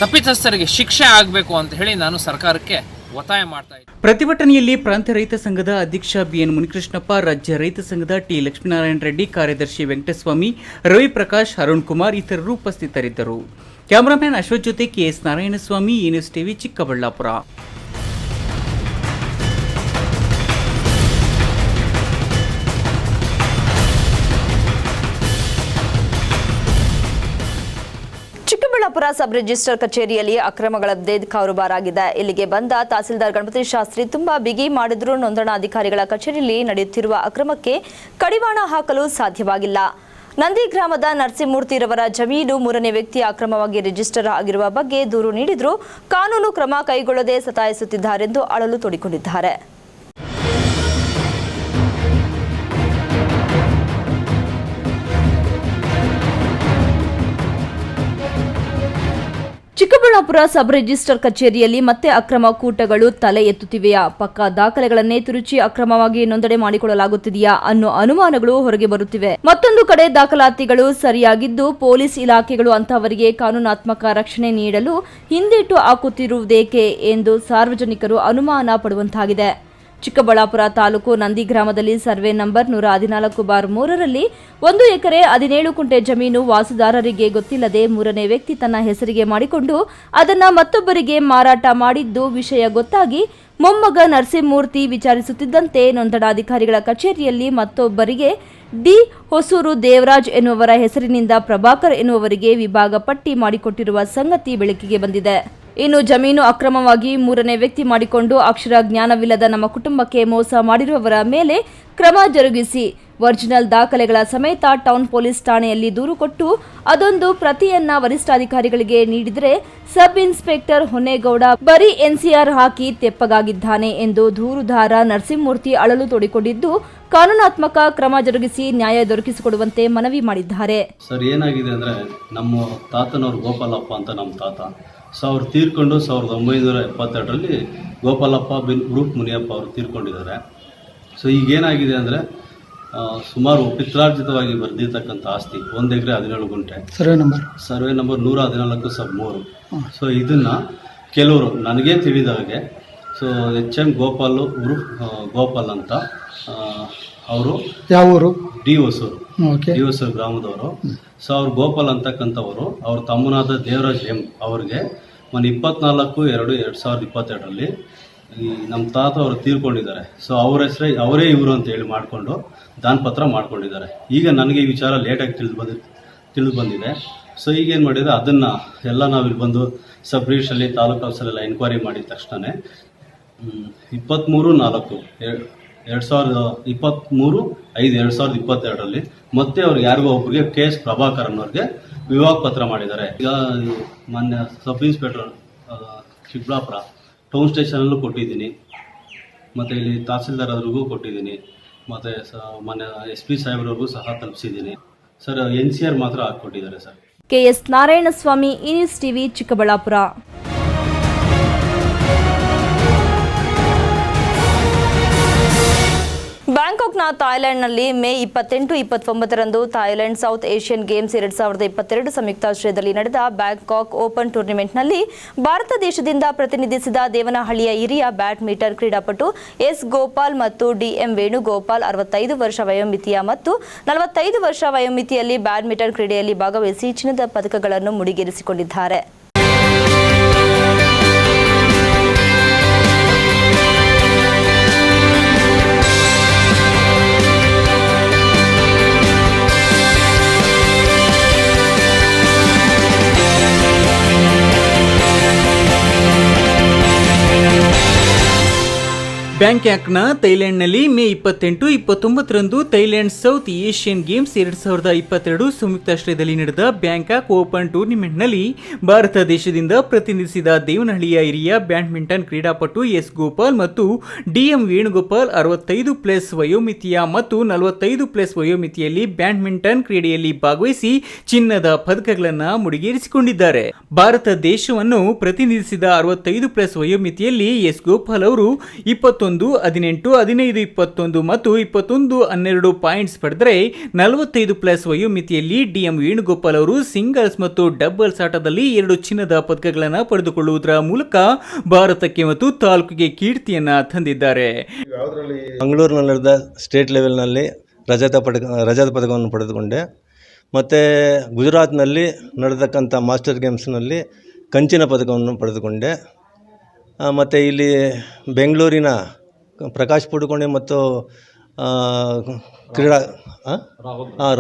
ತಪ್ಪಿತಸ್ಥರಿಗೆ ಶಿಕ್ಷೆ ಆಗಬೇಕು ಅಂತ ಹೇಳಿ ನಾನು ಸರ್ಕಾರಕ್ಕೆ ಒತ್ತಾಯ ಮಾಡ್ತಾ ಇದ್ದೀನಿ. ಪ್ರತಿಭಟನೆಯಲ್ಲಿ ಪ್ರಾಂತ ರೈತ ಸಂಘದ ಅಧ್ಯಕ್ಷ ಬಿಎನ್ ಮುನಿಕೃಷ್ಣಪ್ಪ, ರಾಜ್ಯ ರೈತ ಸಂಘದ ಟಿ ಲಕ್ಷ್ಮೀನಾರಾಯಣ ರೆಡ್ಡಿ, ಕಾರ್ಯದರ್ಶಿ ವೆಂಕಟಸ್ವಾಮಿ, ರವಿ ಪ್ರಕಾಶ್, ಅರುಣ್ ಕುಮಾರ್ ಇತರರು ಉಪಸ್ಥಿತರಿದ್ದರು. ಕ್ಯಾಮರಾಮ್ಯಾನ್ ಅಶ್ವಥ್ ಜೊತೆ K S Narayanaswamy, news TV, Chikkaballapur. Chikkaballapur sub register ಕಚೇರಿಯಲ್ಲಿ ಅಕ್ರಮಗಳದ್ದೇ ಕಾರುಬಾರಾಗಿದೆ. ಇಲ್ಲಿಗೆ ಬಂದ ತಹಸೀಲ್ದಾರ್ ಗಣಪತಿ ಶಾಸ್ತ್ರಿ ತುಂಬಾ ಬಿಗಿ ಮಾಡಿದ್ರೂ ನೋಂದಣಾಧಿಕಾರಿಗಳ ಕಚೇರಿಯಲ್ಲಿ ನಡೆಯುತ್ತಿರುವ ಅಕ್ರಮಕ್ಕೆ ಕಡಿವಾಣ ಹಾಕಲು ಸಾಧ್ಯವಾಗಿಲ್ಲ. ನಂದಿ ಗ್ರಾಮದ ನರಸಿಂಹಮೂರ್ತಿರವರ ಜಮೀನು 3ನೇ ವ್ಯಕ್ತಿ ಅಕ್ರಮವಾಗಿ ರಿಜಿಸ್ಟರ್ ಆಗಿರುವ ಬಗ್ಗೆ ದೂರು ನೀಡಿದರೂ ಕಾನೂನು ಕ್ರಮ ಕೈಗೊಳ್ಳದೆ ಸತಾಯಿಸುತ್ತಿದ್ದಾರೆಂದು ಅಳಲು ತೋಡಿಕೊಂಡಿದ್ದಾರೆ. ಚಿಕ್ಕಬಳ್ಳಾಪುರ ಸಬ್ ರಿಜಿಸ್ಟರ್ ಕಚೇರಿಯಲ್ಲಿ ಮತ್ತೆ ಅಕ್ರಮ ಕೂಟಗಳು ತಲೆ ಎತ್ತುತ್ತಿವೆಯಾ, ಪಕ್ಕಾ ದಾಖಲೆಗಳನ್ನೇ ತಿರುಚಿ ಅಕ್ರಮವಾಗಿ ನೋಂದಣಿ ಮಾಡಿಕೊಳ್ಳಲಾಗುತ್ತಿದೆಯಾ ಅನ್ನೋ ಅನುಮಾನಗಳು ಹೊರಗೆ ಬರುತ್ತಿವೆ. ಮತ್ತೊಂದು ಕಡೆ ದಾಖಲಾತಿಗಳು ಸರಿಯಾಗಿದ್ದು ಪೊಲೀಸ್ ಇಲಾಖೆಗಳು ಅಂತಹವರಿಗೆ ಕಾನೂನಾತ್ಮಕ ರಕ್ಷಣೆ ನೀಡಲು ಹಿಂದೇಟು ಹಾಕುತ್ತಿರುವುದೇಕೆ ಎಂದು ಸಾರ್ವಜನಿಕರು ಅನುಮಾನ ಪಡುವಂತಾಗಿದೆ. ಚಿಕ್ಕಬಳ್ಳಾಪುರ ತಾಲೂಕು ನಂದಿ ಗ್ರಾಮದಲ್ಲಿ ಸರ್ವೆ ನಂಬರ್ 114/3ರಲ್ಲಿ 1 ಎಕರೆ 17 ಕುಂಟೆ ಜಮೀನು ವಾಸುದಾರರಿಗೆ ಗೊತ್ತಿಲ್ಲದೆ 3ನೇ ವ್ಯಕ್ತಿ ತನ್ನ ಹೆಸರಿಗೆ ಮಾಡಿಕೊಂಡು ಅದನ್ನ ಮತ್ತೊಬ್ಬರಿಗೆ ಮಾರಾಟ ಮಾಡಿದ್ದು ವಿಷಯ ಗೊತ್ತಾಗಿ ಮೊಮ್ಮಗ ನರಸಿಂಹಮೂರ್ತಿ ವಿಚಾರಿಸುತ್ತಿದ್ದಂತೆ ನೋಂದಣಾಧಿಕಾರಿಗಳ ಕಚೇರಿಯಲ್ಲಿ ಮತ್ತೊಬ್ಬರಿಗೆ ಡಿ ಹೊಸೂರು ದೇವರಾಜ್ ಎನ್ನುವರ ಹೆಸರಿನಿಂದ ಪ್ರಭಾಕರ್ ಎನ್ನುವರಿಗೆ ವಿಭಾಗ ಪಟ್ಟಿ ಮಾಡಿಕೊಟ್ಟಿರುವ ಸಂಗತಿ ಬೆಳಕಿಗೆ ಬಂದಿದೆ. ಇನ್ನು ಜಮೀನು ಅಕ್ರಮವಾಗಿ 3ನೇ ವ್ಯಕ್ತಿ ಮಾಡಿಕೊಂಡು ಅಕ್ಷರ ಜ್ಞಾನವಿಲ್ಲದ ನಮ್ಮ ಕುಟುಂಬಕ್ಕೆ ಮೋಸ ಮಾಡಿರುವವರ ಮೇಲೆ ಕ್ರಮ ಜರುಗಿಸಿ ಒರಿಜಿನಲ್ ದಾಖಲೆಗಳ ಸಮೇತ ಟೌನ್ ಪೊಲೀಸ್ ಠಾಣೆಯಲ್ಲಿ ದೂರು ಕೊಟ್ಟು ಅದೊಂದು ಪ್ರತಿಯನ್ನ ವರಿಷ್ಠಾಧಿಕಾರಿಗಳಿಗೆ ನೀಡಿದರೆ ಸಬ್ ಇನ್ಸ್ಪೆಕ್ಟರ್ ಹೊನ್ನೇಗೌಡ ಬರೀ ಎನ್ಸಿಆರ್ ಹಾಕಿ ತೆಪ್ಪಗಾಗಿದ್ದಾನೆ ಎಂದು ದೂರುದಾರ ನರಸಿಂಹಮೂರ್ತಿ ಅಳಲು ತೋಡಿಕೊಂಡಿದ್ದು ಕಾನೂನಾತ್ಮಕ ಕ್ರಮ ಜರುಗಿಸಿ ನ್ಯಾಯ ದೊರಕಿಸಿಕೊಡುವಂತೆ ಮನವಿ ಮಾಡಿದ್ದಾರೆ. ಸರ್, ಏನಾಗಿದೆ ಅಂದರೆ ನಮ್ಮ ತಾತನವ್ರು ಗೋಪಾಲಪ್ಪ ಅಂತ ನಮ್ಮ ತಾತ. ಸೊ ಅವ್ರು ತೀರ್ಕೊಂಡು 1972ರಲ್ಲಿ ಗೋಪಾಲಪ್ಪ ಬಿನ್ ರೂಪ್ ಮುನಿಯಪ್ಪ ಅವರು ತೀರ್ಕೊಂಡಿದ್ದಾರೆ. ಸೊ ಈಗೇನಾಗಿದೆ ಅಂದರೆ ಸುಮಾರು ಪಿತ್ರಾರ್ಜಿತವಾಗಿ ಬರೆದಿರ್ತಕ್ಕಂಥ ಆಸ್ತಿ 1 ಎಕರೆ 17 ಗುಂಟೆ, ಸರ್ವೆ ನಂಬರ್ 114/3. ಸೊ ಇದನ್ನು ಕೆಲವರು ನನಗೇ ತಿಳಿದ ಹಾಗೆ ಎಚ್.ಎಂ. ಗೋಪಾಲ್ ಗೋಪಾಲ್ ಅಂತ ಅವರು ಯಾವ ಊರು? ಡಿ ಹೊಸೂರು ಗ್ರಾಮದವರು. ಸೊ ಅವ್ರು ಗೋಪಾಲ್ ಅಂತಕ್ಕಂಥವರು ಅವ್ರ ತಮ್ಮನಾದ ದೇವರಾಜ್ ಎಂ ಅವರಿಗೆ 24/2/2022ರಲ್ಲಿ ನಮ್ಮ ತಾತ ಅವರು ತೀರ್ಕೊಂಡಿದ್ದಾರೆ. ಸೊ ಅವ್ರ ಹೆಸರೇ ಅವರೇ ಇವರು ಅಂತ ಹೇಳಿ ಮಾಡಿಕೊಂಡು ದಾನಪತ್ರ ಮಾಡ್ಕೊಂಡಿದ್ದಾರೆ. ಈಗ ನನಗೆ ಈ ವಿಚಾರ ಲೇಟಾಗಿ ತಿಳಿದು ಬಂದಿದೆ. ಸೊ ಈಗೇನು ಮಾಡಿದರೆ ಅದನ್ನು ಎಲ್ಲ ನಾವಿಲ್ಲಿ ಬಂದು ಸಬ್ ರಿಜಿಸ್ಟ್ರಲ್ಲಿ ತಾಲೂಕು ಆಫೀಸಲ್ಲೆಲ್ಲ ಎನ್ಕ್ವೈರಿ ಮಾಡಿದ ತಕ್ಷಣ 23/5/2022ರಲ್ಲಿ ಮತ್ತೆ ಅವ್ರಿಗೆ ಯಾರಿಗೋ ಒಬ್ಬರಿಗೆ KS ಪ್ರಭಾಕರ್ ಅನ್ನೋರಿಗೆ ವಿಭಾಗ ಪತ್ರ ಮಾಡಿದ್ದಾರೆ. ಈಗ ಮಾನ್ಯ ಸಬ್ ಇನ್ಸ್ಪೆಕ್ಟರ್ ಚಿಕ್ಕಬಳ್ಳಾಪುರ ಟೌನ್ ಸ್ಟೇಷನಲ್ಲೂ ಕೊಟ್ಟಿದ್ದೀನಿ, ಮತ್ತು ಇಲ್ಲಿ ತಹಸೀಲ್ದಾರ್ ಅವ್ರಿಗೂ ಕೊಟ್ಟಿದ್ದೀನಿ, ಮತ್ತು ಮಾನ್ಯ SP ಸಾಹೇಬ್ರವ್ರಿಗೂ ಸಹ ತಲುಪಿಸಿದ್ದೀನಿ. ಸರ್, NCR ಮಾತ್ರ ಹಾಕ್ಕೊಟ್ಟಿದ್ದಾರೆ sir. KS Narayanaswamy, news TV, Chikkaballapur. ಬ್ಯಾಂಕಾಕ್ನ ಥಾಯ್ಲೆಂಡ್ನಲ್ಲಿ ಮೇ 28-29ರಂದು ಥಾಯ್ಲೆಂಡ್ ಸೌತ್ ಏಷ್ಯನ್ ಗೇಮ್ಸ್ 2022 ಸಂಯುಕ್ತಾಶ್ರಯದಲ್ಲಿ ನಡೆದ ಬ್ಯಾಂಕಾಕ್ ಓಪನ್ ಟೂರ್ನಿಮೆಂಟ್ನಲ್ಲಿ ಭಾರತ ದೇಶದಿಂದ ಪ್ರತಿನಿಧಿಸಿದ ದೇವನಹಳ್ಳಿಯ ಹಿರಿಯ ಬ್ಯಾಡ್ಮಿಂಟನ್ ಕ್ರೀಡಾಪಟು ಎಸ್ ಗೋಪಾಲ್ ಮತ್ತು ಡಿಎಂ ವೇಣುಗೋಪಾಲ್ 65 ವರ್ಷ ವಯೋಮಿತಿಯ ಮತ್ತು 45 ವರ್ಷ ವಯೋಮಿತಿಯಲ್ಲಿ ಬ್ಯಾಡ್ಮಿಂಟನ್ ಕ್ರೀಡೆಯಲ್ಲಿ ಭಾಗವಹಿಸಿ ಚಿನ್ನದ ಪದಕಗಳನ್ನು ಮುಡಿಗೇರಿಸಿಕೊಂಡಿದ್ದಾರೆ. ಬ್ಯಾಂಕಾಕ್ನ ಥೈಲ್ಯಾಂಡ್ನಲ್ಲಿ ಮೇ 28-29ರಂದು ಥೈಲ್ಯಾಂಡ್ ಸೌತ್ ಏಷ್ಯನ್ ಗೇಮ್ಸ್ 2022 ಸಂಯುಕ್ತಾಶ್ರಯದಲ್ಲಿ ನಡೆದ ಬ್ಯಾಂಕಾಕ್ ಓಪನ್ ಟೂರ್ನಿಮೆಂಟ್ನಲ್ಲಿ ಭಾರತ ದೇಶದಿಂದ ಪ್ರತಿನಿಧಿಸಿದ ದೇವನಹಳ್ಳಿಯ ಹಿರಿಯ ಬ್ಯಾಡ್ಮಿಂಟನ್ ಕ್ರೀಡಾಪಟು ಎಸ್ ಗೋಪಾಲ್ ಮತ್ತು ಡಿಎಂ ವೇಣುಗೋಪಾಲ್ 65+ ವಯೋಮಿತಿಯ ಮತ್ತು 45+ ವಯೋಮಿತಿಯಲ್ಲಿ ಬ್ಯಾಡ್ಮಿಂಟನ್ ಕ್ರೀಡೆಯಲ್ಲಿ ಭಾಗವಹಿಸಿ ಚಿನ್ನದ ಪದಕಗಳನ್ನು ಮುಡಿಗೇರಿಸಿಕೊಂಡಿದ್ದಾರೆ. ಭಾರತ ದೇಶವನ್ನು ಪ್ರತಿನಿಧಿಸಿದ 65+ ವಯೋಮಿತಿಯಲ್ಲಿ ಎಸ್ ಗೋಪಾಲ್ ಅವರು 21, 18, 15, 21 ಮತ್ತು 21-12 ಪಾಯಿಂಟ್ಸ್ ಪಡೆದರೆ 45+ ವಯೋಮಿತಿಯಲ್ಲಿ ಡಿಎಂ ವೇಣುಗೋಪಾಲ್ ಅವರು ಸಿಂಗಲ್ಸ್ ಮತ್ತು ಡಬಲ್ಸ್ ಆಟದಲ್ಲಿ 2 ಚಿನ್ನದ ಪದಕಗಳನ್ನು ಪಡೆದುಕೊಳ್ಳುವುದರ ಮೂಲಕ ಭಾರತಕ್ಕೆ ಮತ್ತು ತಾಲೂಕಿಗೆ ಕೀರ್ತಿಯನ್ನ ತಂದಿದ್ದಾರೆ. ಮಂಗಳೂರಿನಲ್ಲಿ ನಡೆದ ಸ್ಟೇಟ್ ಲೆವೆಲ್ನಲ್ಲಿ ರಜತ ಪದಕವನ್ನು ಪಡೆದುಕೊಂಡೆ. ಮತ್ತು ಗುಜರಾತ್ನಲ್ಲಿ ನಡೆದಕ್ಕಂಥ ಮಾಸ್ಟರ್ ಗೇಮ್ಸ್ನಲ್ಲಿ ಕಂಚಿನ ಪದಕವನ್ನು ಪಡೆದುಕೊಂಡೆ. ಮತ್ತು ಇಲ್ಲಿ ಬೆಂಗಳೂರಿನ ಪ್ರಕಾಶ್ ಪಡುಕೋಣೆ ಮತ್ತು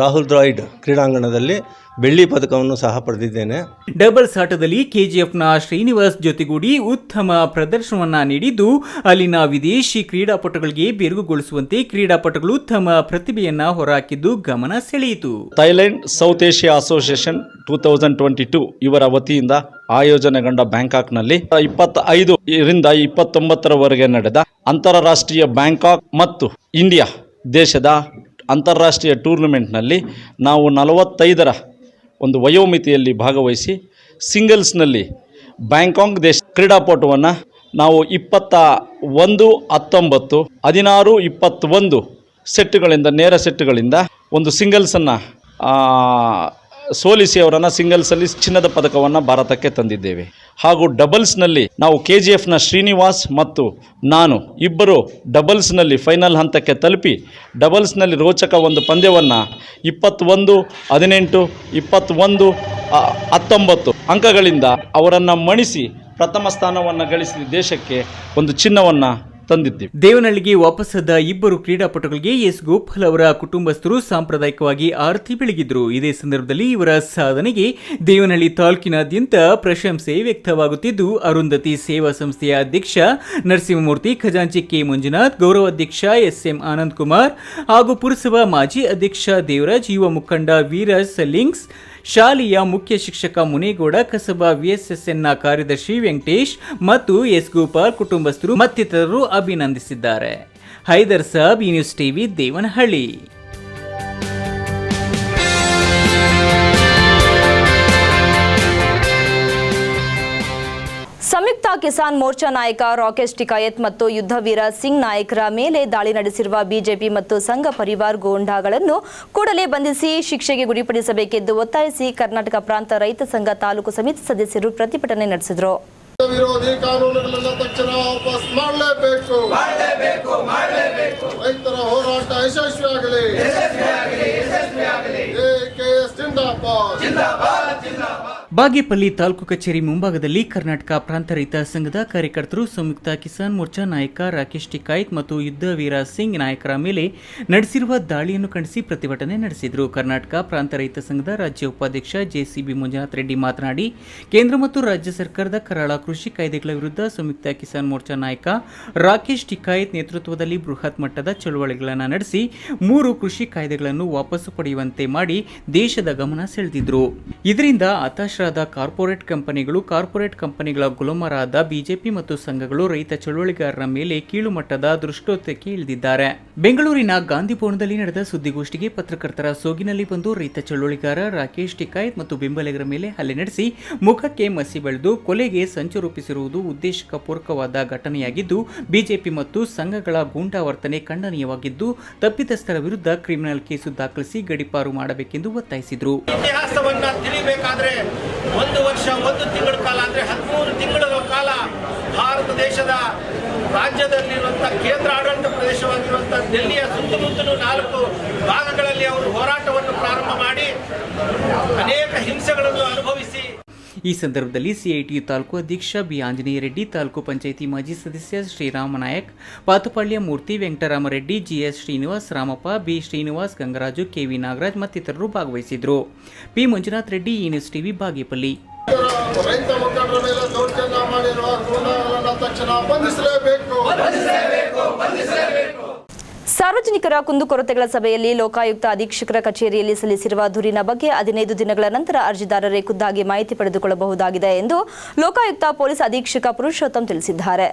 ರಾಹುಲ್ ದ್ರಾವಿಡ್ ಕ್ರೀಡಾಂಗಣದಲ್ಲಿ ಬೆಳ್ಳಿ ಪದಕವನ್ನು ಸಹ ಪಡೆದಿದ್ದೇನೆ. ಡಬಲ್ಸ್ ಆಟದಲ್ಲಿ ಕೆಜಿಎಫ್ನ ಶ್ರೀನಿವಾಸ್ ಜೊತೆಗೂಡಿ ಉತ್ತಮ ಪ್ರದರ್ಶನವನ್ನ ನೀಡಿದ್ದು ಅಲ್ಲಿನ ವಿದೇಶಿ ಕ್ರೀಡಾಪಟುಗಳಿಗೆ ಬೆರಗುಗೊಳಿಸುವಂತೆ ಕ್ರೀಡಾಪಟುಗಳು ತಮ್ಮ ಪ್ರತಿಭೆಯನ್ನ ಹೊರಹಾಕಿದ್ದು ಗಮನ ಸೆಳೆಯಿತು. ಥೈಲ್ಯಾಂಡ್ ಸೌತ್ ಏಷ್ಯಾ ಅಸೋಸಿಯೇಷನ್ 2022 ಇವರ ವತಿಯಿಂದ ಆಯೋಜನೆಗೊಂಡ ಬ್ಯಾಂಕಾಕ್ನಲ್ಲಿ 25ರಿಂದ 29ರವರೆಗೆ ನಡೆದ ಅಂತಾರಾಷ್ಟ್ರೀಯ ಬ್ಯಾಂಕಾಕ್ ಮತ್ತು ಇಂಡಿಯಾ ದೇಶದ ಅಂತಾರಾಷ್ಟ್ರೀಯ ಟೂರ್ನಮೆಂಟ್ನಲ್ಲಿ ನಾವು 45ರ ಒಂದು ವಯೋಮಿತಿಯಲ್ಲಿ ಭಾಗವಹಿಸಿ ಸಿಂಗಲ್ಸ್ನಲ್ಲಿ ಬ್ಯಾಂಕಾಕ್ ದೇಶ ಕ್ರೀಡಾಪಟುವನ್ನು ನಾವು 21, 19, 16, 21 ಸೆಟ್ಟುಗಳಿಂದ ನೇರ ಸೆಟ್ಟುಗಳಿಂದ ಒಂದು ಸಿಂಗಲ್ಸನ್ನು ಸೋಲಿಸಿ ಅವರನ್ನು ಸಿಂಗಲ್ಸಲ್ಲಿ ಚಿನ್ನದ ಪದಕವನ್ನು ಭಾರತಕ್ಕೆ ತಂದಿದ್ದೇವೆ. ಹಾಗೂ ಡಬಲ್ಸ್ನಲ್ಲಿ ನಾವು ಕೆಜಿಎಫ್ನ ಶ್ರೀನಿವಾಸ್ ಮತ್ತು ನಾನು ಇಬ್ಬರು ಡಬಲ್ಸ್ನಲ್ಲಿ ಫೈನಲ್ ಹಂತಕ್ಕೆ ತಲುಪಿ ಡಬಲ್ಸ್ನಲ್ಲಿ ರೋಚಕ ಒಂದು ಪಂದ್ಯವನ್ನು 21, 18, 21, 19 ಅಂಕಗಳಿಂದ ಅವರನ್ನು ಮಣಿಸಿ ಪ್ರಥಮ ಸ್ಥಾನವನ್ನು ಗಳಿಸಿ ದೇಶಕ್ಕೆ ಒಂದು ಚಿನ್ನವನ್ನು ತಂದಿದ್ದೀವಿ. ದೇವನಹಳ್ಳಿಗೆ ವಾಪಸ್ಸಾದ ಇಬ್ಬರು ಕ್ರೀಡಾಪಟುಗಳಿಗೆ ಎಸ್ ಗೋಪಾಲ್ ಅವರ ಕುಟುಂಬಸ್ಥರು ಸಾಂಪ್ರದಾಯಿಕವಾಗಿ ಆರತಿ ಬೆಳಗಿದ್ರು. ಇದೇ ಸಂದರ್ಭದಲ್ಲಿ ಇವರ ಸಾಧನೆಗೆ ದೇವನಹಳ್ಳಿ ತಾಲೂಕಿನಾದ್ಯಂತ ಪ್ರಶಂಸೆ ವ್ಯಕ್ತವಾಗುತ್ತಿದ್ದು ಅರುಂಧತಿ ಸೇವಾ ಸಂಸ್ಥೆಯ ಅಧ್ಯಕ್ಷ ನರಸಿಂಹಮೂರ್ತಿ, ಖಜಾಂಚಿ ಕೆ ಮಂಜುನಾಥ್, ಗೌರವಾಧ್ಯಕ್ಷ ಎಸ್ಎಂ ಆನಂದ್ ಕುಮಾರ್ ಹಾಗೂ ಪುರಸಭಾ ಮಾಜಿ ಅಧ್ಯಕ್ಷ ದೇವರಾಜ್, ಯುವ ಮುಖಂಡ ವೀರಾಜ್ ಸಲ್ಲಿಂಗ್ಸ್, ಶಾಲೆಯ ಮುಖ್ಯ ಶಿಕ್ಷಕ ಮುನೇಗೌಡ, ಕಸಬಾ ವಿಎಸ್ಎಸ್ಎನ್ನ ಕಾರ್ಯದರ್ಶಿ ವೆಂಕಟೇಶ್ ಮತ್ತು ಎಸ್ ಗೋಪಾಲ್ ಕುಟುಂಬಸ್ಥರು ಮತ್ತಿತರರು ಅಭಿನಂದಿಸಿದ್ದಾರೆ. ಹೈದರ್ ಸಾಬ್, ಈ ನ್ಯೂಸ್ ಟಿವಿ, ದೇವನಹಳ್ಳಿ. ಸಂಯುಕ್ತ ಕಿಸಾನ್ ಮೋರ್ಚಾ ನಾಯಕ ರಾಕೇಶ್ ಟಿಕಾಯತ್ ಮತ್ತು ಯುದ್ಧವೀರ ಸಿಂಗ್ ನಾಯಕರ ಮೇಲೆ ದಾಳಿ ನಡೆಸಿರುವ ಬಿಜೆಪಿ ಮತ್ತು ಸಂಘ ಪರಿವಾರ್ ಗೂಂಡಾಗಳನ್ನು ಕೂಡಲೇ ಬಂಧಿಸಿ ಶಿಕ್ಷೆಗೆ ಗುರಿಪಡಿಸಬೇಕೆಂದು ಒತ್ತಾಯಿಸಿ ಕರ್ನಾಟಕ ಪ್ರಾಂತ ರೈತ ಸಂಘ ತಾಲೂಕು ಸಮಿತಿ ಸದಸ್ಯರು ಪ್ರತಿಭಟನೆ ನಡೆಸಿದರು. ವಿರೋಧಿ ಕಾನೂನುಗಳನ್ನು ತಕ್ಷಣ ವಾಪಸ್ ಮಾಡಲೇಬೇಕು. ರೈತರ ಹೋರಾಟ ಯಶಸ್ವಿಯಾಗಲಿ. ಬಾಗೇಪಲ್ಲಿ ತಾಲೂಕು ಕಚೇರಿ ಮುಂಭಾಗದಲ್ಲಿ ಕರ್ನಾಟಕ ಪ್ರಾಂತ ರೈತ ಸಂಘದ ಕಾರ್ಯಕರ್ತರು ಸಂಯುಕ್ತ ಕಿಸಾನ್ ಮೋರ್ಚಾ ನಾಯಕ ರಾಕೇಶ್ ಟಿಕಾಯತ್ ಮತ್ತು ಯುದ್ಧವೀರ ಸಿಂಗ್ ನಾಯಕರ ಮೇಲೆ ನಡೆಸಿರುವ ದಾಳಿಯನ್ನು ಖಂಡಿಸಿ ಪ್ರತಿಭಟನೆ ನಡೆಸಿದರು. ಕರ್ನಾಟಕ ಪ್ರಾಂತ ರೈತ ಸಂಘದ ರಾಜ್ಯ ಉಪಾಧ್ಯಕ್ಷ ಜೆಸಿಬಿ ಮಂಜುನಾಥ್ ರೆಡ್ಡಿ ಮಾತನಾಡಿ, ಕೇಂದ್ರ ಮತ್ತು ರಾಜ್ಯ ಸರ್ಕಾರದ ಕರಾಳ ಕೃಷಿ ಕಾಯ್ದೆಗಳ ವಿರುದ್ಧ ಸಂಯುಕ್ತ ಕಿಸಾನ್ ಮೋರ್ಚಾ ನಾಯಕ ರಾಕೇಶ್ ಟಿಕಾಯತ್ ನೇತೃತ್ವದಲ್ಲಿ ಬೃಹತ್ ಮಟ್ಟದ ಚಳುವಳಿಗಳನ್ನು ನಡೆಸಿ 3 ಕೃಷಿ ಕಾಯ್ದೆಗಳನ್ನು ವಾಪಸ್ಸು ಪಡೆಯುವಂತೆ ಮಾಡಿ ದೇಶದ ಗಮನ ಸೆಳೆದಿದ್ರು. ಇದರಿಂದ ಹತಾಶರಾದ ಕಾರ್ಪೊರೇಟ್ ಕಂಪನಿಗಳ ಗುಲಾಮರಾದ ಬಿಜೆಪಿ ಮತ್ತು ಸಂಘಗಳು ರೈತ ಚಳುವಳಿಗಾರರ ಮೇಲೆ ಕೀಳು ಮಟ್ಟದ ದುಷ್ಟೋತ್ಯಕ್ಕೆ ಇಳಿದಿದ್ದಾರೆ. ಬೆಂಗಳೂರಿನ ಗಾಂಧಿ ಭವನದಲ್ಲಿ ನಡೆದ ಸುದ್ದಿಗೋಷ್ಠಿಗೆ ಪತ್ರಕರ್ತರ ಸೋಗಿನಲ್ಲಿ ಬಂದು ರೈತ ಚಳುವಳಿಗಾರ ರಾಕೇಶ್ ಟಿಕಾಯತ್ ಮತ್ತು ಬೆಂಬಲಿಗರ ಮೇಲೆ ಹಲ್ಲೆ ನಡೆಸಿ ಮುಖಕ್ಕೆ ಮಸಿ ಬೆಳೆದು ಕೊಲೆಗೆ ಸಂಚು ರೂಪಿಸಿರುವುದು ಉದ್ದೇಶಪೂರ್ವಕವಾದ ಘಟನೆಯಾಗಿದ್ದು ಬಿಜೆಪಿ ಮತ್ತು ಸಂಘಗಳ ಗೂಂಡಾವರ್ತನೆ ಖಂಡನೀಯವಾಗಿದ್ದು ತಪ್ಪಿತಸ್ಥರ ವಿರುದ್ಧ ಕ್ರಿಮಿನಲ್ ಕೇಸು ದಾಖಲಿಸಿ ಗಡೀಪಾರು ಮಾಡಬೇಕೆಂದು ಒತ್ತಾಯಿಸಿದರು. ಇತಿಹಾಸವನ್ನ ತಿಳಿಬೇಕಾದ್ರೆ 1 ವರ್ಷ 1 ತಿಂಗಳ ಕಾಲ ಅಂದ್ರೆ 13 ತಿಂಗಳ ಕಾಲ ಭಾರತ ದೇಶದ ರಾಜ್ಯದಲ್ಲಿರುವಂತಹ ಕೇಂದ್ರ ಆಡಳಿತ ಪ್ರದೇಶವಾಗಿರುವಂತಹ ಡೆಲ್ಲಿಯ ಸುತ್ತಮುತ್ತಲು 4 ಭಾಗಗಳಲ್ಲಿ ಅವರು ಹೋರಾಟವನ್ನು ಪ್ರಾರಂಭ ಮಾಡಿ ಅನೇಕ ಹಿಂಸೆಗಳನ್ನು ಅನುಭವಿಸಿ ಈ ಸಂದರ್ಭದಲ್ಲಿ ಸಿಐಟಿಯು ತಾಲೂಕು ಅಧ್ಯಕ್ಷ ಬಿ ಆಂಜನೇಯ ರೆಡ್ಡಿ, ತಾಲೂಕು ಪಂಚಾಯಿತಿ ಮಾಜಿ ಸದಸ್ಯ Srirama Nayak, Pathupalya Murthy, Venkataramareddy, GS Srinivas, Ramappa, B Srinivas, Gangaraju, KV Nagaraj ಮತ್ತಿತರರು ಭಾಗವಹಿಸಿದ್ರು. P Manjunath Reddy, news TV, Bagepalli. ರೈತ ಮುಖಂಡರ ಮೇಲೆ ದೌರ್ಜನ್ಯ ಮಾಡಿರುವ ಗೂಂಡಾಗಳನ್ನು ತಕ್ಷಣ ಬಂಧಿಸಲೇಬೇಕು. ಸಾರ್ವಜನಿಕರ ಕುಂದುಕೊರತೆಗಳ ಸಭೆಯಲ್ಲಿ ಲೋಕಾಯುಕ್ತ ಅಧೀಕ್ಷಕರ ಕಚೇರಿಯಲ್ಲಿ ಸಲ್ಲಿಸಿರುವ ದೂರಿನ ಬಗ್ಗೆ 15 ದಿನಗಳ ನಂತರ ಅರ್ಜಿದಾರರೇ ಖುದ್ದಾಗಿ ಮಾಹಿತಿ ಪಡೆದುಕೊಳ್ಳಬಹುದಾಗಿದೆ ಎಂದು ಲೋಕಾಯುಕ್ತ ಪೊಲೀಸ್ ಅಧೀಕ್ಷಕ ಪುರುಷೋತ್ತಮ್ ತಿಳಿಸಿದ್ದಾರೆ.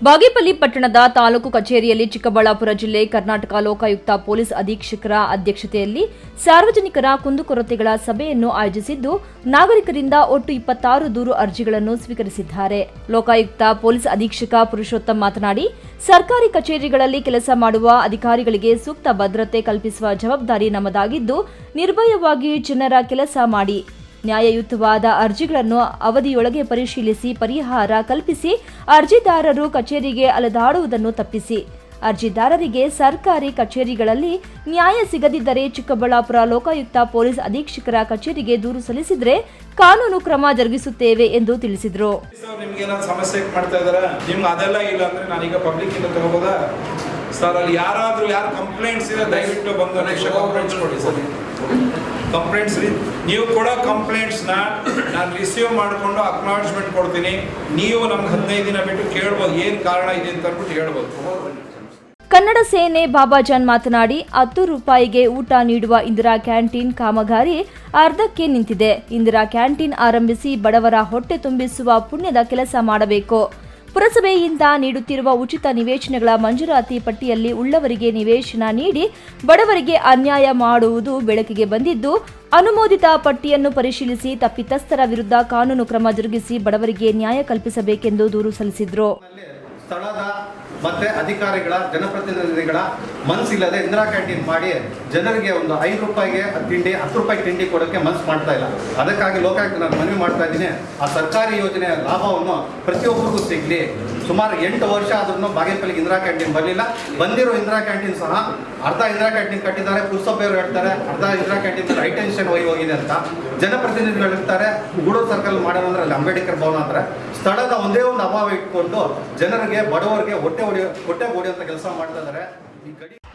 ಬಾಗೇಪಲ್ಲಿ ಪಟ್ಟಣದ ತಾಲೂಕು ಕಚೇರಿಯಲ್ಲಿ ಚಿಕ್ಕಬಳ್ಳಾಪುರ ಜಿಲ್ಲೆ ಕರ್ನಾಟಕ ಲೋಕಾಯುಕ್ತ ಪೊಲೀಸ್ ಅಧೀಕ್ಷಕರ ಅಧ್ಯಕ್ಷತೆಯಲ್ಲಿ ಸಾರ್ವಜನಿಕರ ಕುಂದುಕೊರತೆಗಳ ಸಭೆಯನ್ನು ಆಯೋಜಿಸಿದ್ದು ನಾಗರಿಕರಿಂದ ಒಟ್ಟು 26 ದೂರು ಅರ್ಜಿಗಳನ್ನು ಸ್ವೀಕರಿಸಿದ್ದಾರೆ. ಲೋಕಾಯುಕ್ತ ಪೊಲೀಸ್ ಅಧೀಕ್ಷಕ ಪುರುಷೋತ್ತಮ್ ಮಾತನಾಡಿ, ಸರ್ಕಾರಿ ಕಚೇರಿಗಳಲ್ಲಿ ಕೆಲಸ ಮಾಡುವ ಅಧಿಕಾರಿಗಳಿಗೆ ಸೂಕ್ತ ಭದ್ರತೆ ಕಲ್ಪಿಸುವ ಜವಾಬ್ದಾರಿ ನಮ್ಮದಾಗಿದ್ದು ನಿರ್ಭಯವಾಗಿ ಜನರ ಕೆಲಸ ಮಾಡಿ ನ್ಯಾಯಯುತವಾದ ಅರ್ಜಿಗಳನ್ನು ಅವಧಿಯೊಳಗೆ ಪರಿಶೀಲಿಸಿ ಪರಿಹಾರ ಕಲ್ಪಿಸಿ ಅರ್ಜಿದಾರರು ಕಚೇರಿಗೆ ಅಲೆದಾಡುವುದನ್ನು ತಪ್ಪಿಸಿ ಅರ್ಜಿದಾರರಿಗೆ ಸರ್ಕಾರಿ ಕಚೇರಿಗಳಲ್ಲಿ ನ್ಯಾಯ ಸಿಗದಿದ್ದರೆ ಚಿಕ್ಕಬಳ್ಳಾಪುರ ಲೋಕಾಯುಕ್ತ ಪೊಲೀಸ್ ಅಧೀಕ್ಷಕರ ಕಚೇರಿಗೆ ದೂರು ಸಲ್ಲಿಸಿದರೆ ಕಾನೂನು ಕ್ರಮ ಜರುಗಿಸುತ್ತೇವೆ ಎಂದು ತಿಳಿಸಿದರು. ನಿಮ್ಗೆ ಏನಾದ್ರು ಸಮಸ್ಯೆ ಮಾಡ್ತಾ ಇದಾರೆ, ನಿಮ್ಗೆ ಅದೆಲ್ಲ ಇಲ್ಲ ಅಂದ್ರೆ ನಾನೀಗ ಪಬ್ಲಿಕ್ ಇಂದ ತಗೋಬೋದಾ ಸರ್? ಅಲ್ಲಿ ಯಾರು ಕಂಪ್ಲೇಂಟ್ಸ್ ಇದೆ ದಯವಿಟ್ಟು ಬಂದು ಕಂಪ್ಲೇಂಟ್ಸ್ ಕೊಡಿ ಸರ್. ಕಂಪ್ಲೇಂಟ್ಸ್ ನೀವು ಕೊಡೋ ಕಂಪ್ಲೇಂಟ್ಸ್ನ ನಾನು ರಿಸೀವ್ ಮಾಡಿಕೊಂಡು ಅಕ್ನಾಲಜ್ಮೆಂಟ್ ಕೊಡ್ತೀನಿ. ನೀವು ನಮ್ಗೆ 15 ದಿನ ಬಿಟ್ಟು ಕೇಳ್ಬೋದು ಏನು ಕಾರಣ ಇದೆ ಅಂತ ಅಂದ್ಬಿಟ್ಟು ಹೇಳ್ಬೋದು. ಕನ್ನಡ ಸೇನೆ ಬಾಬಾಜಾನ್ ಮಾತನಾಡಿ, 10 ರೂಪಾಯಿಗೆ ಊಟ ನೀಡುವ ಇಂದಿರಾ ಕ್ಯಾಂಟೀನ್ ಕಾಮಗಾರಿ ಅರ್ಧಕ್ಕೆ ನಿಂತಿದೆ. ಇಂದಿರಾ ಕ್ಯಾಂಟೀನ್ ಆರಂಭಿಸಿ ಬಡವರ ಹೊಟ್ಟೆ ತುಂಬಿಸುವ ಪುಣ್ಯದ ಕೆಲಸ ಮಾಡಬೇಕು. ಪುರಸಭೆಯಿಂದ ನೀಡುತ್ತಿರುವ ಉಚಿತ ನಿವೇಶನಗಳ ಮಂಜೂರಾತಿ ಪಟ್ಟಿಯಲ್ಲಿ ಉಳ್ಳವರಿಗೆ ನಿವೇಶನ ನೀಡಿ ಬಡವರಿಗೆ ಅನ್ಯಾಯ ಮಾಡುವುದು ಬೆಳಕಿಗೆ ಬಂದಿದ್ದು, ಅನುಮೋದಿತ ಪಟ್ಟಿಯನ್ನು ಪರಿಶೀಲಿಸಿ ತಪ್ಪಿತಸ್ಥರ ವಿರುದ್ಧ ಕಾನೂನು ಕ್ರಮ ಜರುಗಿಸಿ ಬಡವರಿಗೆ ನ್ಯಾಯ ಕಲ್ಪಿಸಬೇಕೆಂದು ದೂರು ಸಲ್ಲಿಸಿದರು. ಸ್ಥಳದ ಮತ್ತೆ ಅಧಿಕಾರಿಗಳ ಜನಪ್ರತಿನಿಧಿಗಳ ಮನಸ್ಸಿಲ್ಲದೆ ಇಂದಿರಾ ಕ್ಯಾಂಟೀನ್ ಮಾಡಿ ಜನರಿಗೆ ಒಂದು 5 ರೂಪಾಯಿಗೆ ತಿಂಡಿ 10 ರೂಪಾಯಿ ತಿಂಡಿ ಕೊಡೋಕ್ಕೆ ಮನಸ್ಸು ಮಾಡ್ತಾ ಇಲ್ಲ. ಅದಕ್ಕಾಗಿ ಲೋಕಾಯುಕ್ತ ನಾನು ಮನವಿ ಮಾಡ್ತಾ ಇದ್ದೀನಿ, ಆ ಸರ್ಕಾರಿ ಯೋಜನೆಯ ಲಾಭವನ್ನು ಪ್ರತಿಯೊಬ್ಬರಿಗೂ ಸಿಗಲಿ. ಸುಮಾರು 8 ವರ್ಷ ಆದ್ರೂ ಬಾಗೇಪಲ್ಲಿಗೆ ಇಂದಿರಾ ಕ್ಯಾಂಟೀನ್ ಬರಲಿಲ್ಲ. ಬಂದಿರೋ ಇಂದಿರಾ ಕ್ಯಾಂಟೀನ್ ಸಹ ಅರ್ಧ ಇಂದಿರಾ ಕ್ಯಾಂಟೀನ್ ಕಟ್ಟಿದ್ದಾರೆ, ಪುರಸಭೆಯವರು ಹೇಳ್ತಾರೆ ಅರ್ಧ ಇಂದಿರಾ ಕ್ಯಾಂಟೀನ್ ಹೈಟೆನ್ಷನ್ ಹೋಗಿದೆ ಅಂತ. ಜನಪ್ರತಿನಿಧಿಗಳು ಇರ್ತಾರೆ, ಗೂಡೂರು ಸರ್ಕಲ್ ಮಾಡೋಣ ಅಂದ್ರೆ ಅಲ್ಲಿ ಅಂಬೇಡ್ಕರ್ ಭವನ ಅಂತಾರೆ. ಸ್ಥಳದ ಒಂದೇ ಒಂದು ಅಭಾವ ಇಟ್ಕೊಂಡು ಜನರಿಗೆ ಬಡವರಿಗೆ ಹೊಟ್ಟೆ ಹೊಡೆಯುವಂತ ಕೆಲಸ ಮಾಡ್ತಾ ಇದ್ದಾರೆ.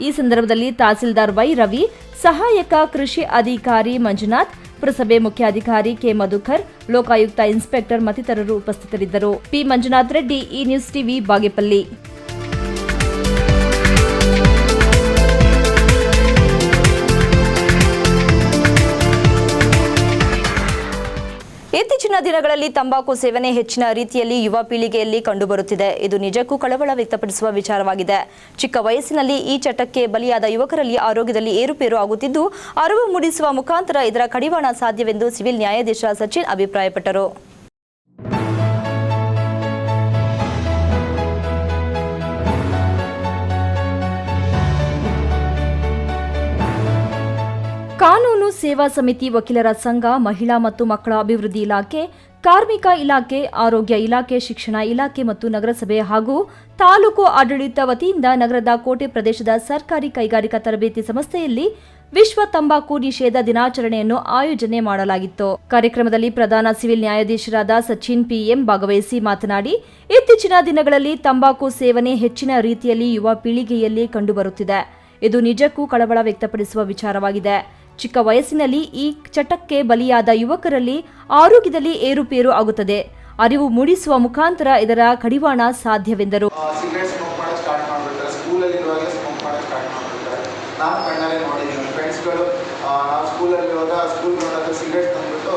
ಈ ಸಂದರ್ಭದಲ್ಲಿ ತಹಸೀಲ್ದಾರ್ ವೈ ರವಿ, ಸಹಾಯಕ ಕೃಷಿ ಅಧಿಕಾರಿ ಮಂಜುನಾಥ್, ಪುರಸಭೆ ಮುಖ್ಯಾಧಿಕಾರಿ ಕೆ ಮಧುಕರ್, ಲೋಕಾಯುಕ್ತ ಇನ್ಸ್ಪೆಕ್ಟರ್ ಮತ್ತಿತರರು ಉಪಸ್ಥಿತರಿದ್ದರು. ಪಿ ಮಂಜುನಾಥ್ ರೆಡ್ಡಿ, ಈ ನ್ಯೂಸ್ ಟಿವಿ, ಬಾಗೇಪಲ್ಲಿ. ಇತ್ತೀಚಿನ ದಿನಗಳಲ್ಲಿ ತಂಬಾಕು ಸೇವನೆ ಹೆಚ್ಚಿನ ರೀತಿಯಲ್ಲಿ ಯುವ ಪೀಳಿಗೆಯಲ್ಲಿ ಕಂಡುಬರುತ್ತಿದೆ. ಇದು ನಿಜಕ್ಕೂ ಕಳವಳ ವ್ಯಕ್ತಪಡಿಸುವ ವಿಚಾರವಾಗಿದೆ. ಚಿಕ್ಕ ವಯಸ್ಸಿನಲ್ಲಿ ಈ ಚಟಕ್ಕೆ ಬಲಿಯಾದ ಯುವಕರಲ್ಲಿ ಆರೋಗ್ಯದಲ್ಲಿ ಏರುಪೇರು ಆಗುತ್ತಿದ್ದು, ಅರಿವು ಮೂಡಿಸುವ ಮುಖಾಂತರ ಇದರ ಕಡಿವಾಣ ಸಾಧ್ಯವೆಂದು ಸಿವಿಲ್ ನ್ಯಾಯಾಧೀಶ ಸಚಿನ್ ಅಭಿಪ್ರಾಯಪಟ್ಟರು. ಕಾನೂನು ಸೇವಾ ಸಮಿತಿ, ವಕೀಲರ ಸಂಘ, ಮಹಿಳಾ ಮತ್ತು ಮಕ್ಕಳ ಅಭಿವೃದ್ಧಿ ಇಲಾಖೆ, ಕಾರ್ಮಿಕ ಇಲಾಖೆ, ಆರೋಗ್ಯ ಇಲಾಖೆ, ಶಿಕ್ಷಣ ಇಲಾಖೆ ಮತ್ತು ನಗರಸಭೆ ಹಾಗೂ ತಾಲೂಕು ಆಡಳಿತ ವತಿಯಿಂದ ನಗರದ ಕೋಟೆ ಪ್ರದೇಶದ ಸರ್ಕಾರಿ ಕೈಗಾರಿಕಾ ತರಬೇತಿ ಸಂಸ್ಥೆಯಲ್ಲಿ ವಿಶ್ವ ತಂಬಾಕು ನಿಷೇಧ ದಿನಾಚರಣೆಯನ್ನು ಆಯೋಜನೆ ಮಾಡಲಾಗಿತ್ತು. ಕಾರ್ಯಕ್ರಮದಲ್ಲಿ ಪ್ರಧಾನ ಸಿವಿಲ್ ನ್ಯಾಯಾಧೀಶರಾದ ಸಚಿನ್ ಪಿಎಂ ಭಾಗವಹಿಸಿ ಮಾತನಾಡಿ, ಇತ್ತೀಚಿನ ದಿನಗಳಲ್ಲಿ ತಂಬಾಕು ಸೇವನೆ ಹೆಚ್ಚಿನ ರೀತಿಯಲ್ಲಿ ಯುವ ಪೀಳಿಗೆಯಲ್ಲಿ ಕಂಡುಬರುತ್ತಿದೆ. ಇದು ನಿಜಕ್ಕೂ ಕಳವಳ ವ್ಯಕ್ತಪಡಿಸುವ ವಿಚಾರವಾಗಿದೆ. ಚಿಕ್ಕ ವಯಸ್ಸಿನಲ್ಲಿ ಈ ಚಟಕ್ಕೆ ಬಲಿಯಾದ ಯುವಕರಲ್ಲಿ ಆರೋಗ್ಯದಲ್ಲಿ ಏರುಪೇರು ಆಗುತ್ತದೆ. ಅರಿವು ಮೂಡಿಸುವ ಮುಖಾಂತರ ಇದರ ಕಡಿವಾಣ ಸಾಧ್ಯವೆಂದರು. ನಾನು ಕಣ್ಣಲ್ಲೇ ನೋಡಿದ್ದೀನಿ, ಫ್ರೆಂಡ್ಸ್ಗಳು ನಾವು ಸ್ಕೂಲಲ್ಲಿ ಹೋದಾಗ ಸ್ಕೂಲ್ ನೋಡೋದು ಸಿಗರೇಟ್ ತಂದ್ಬಿಟ್ಟು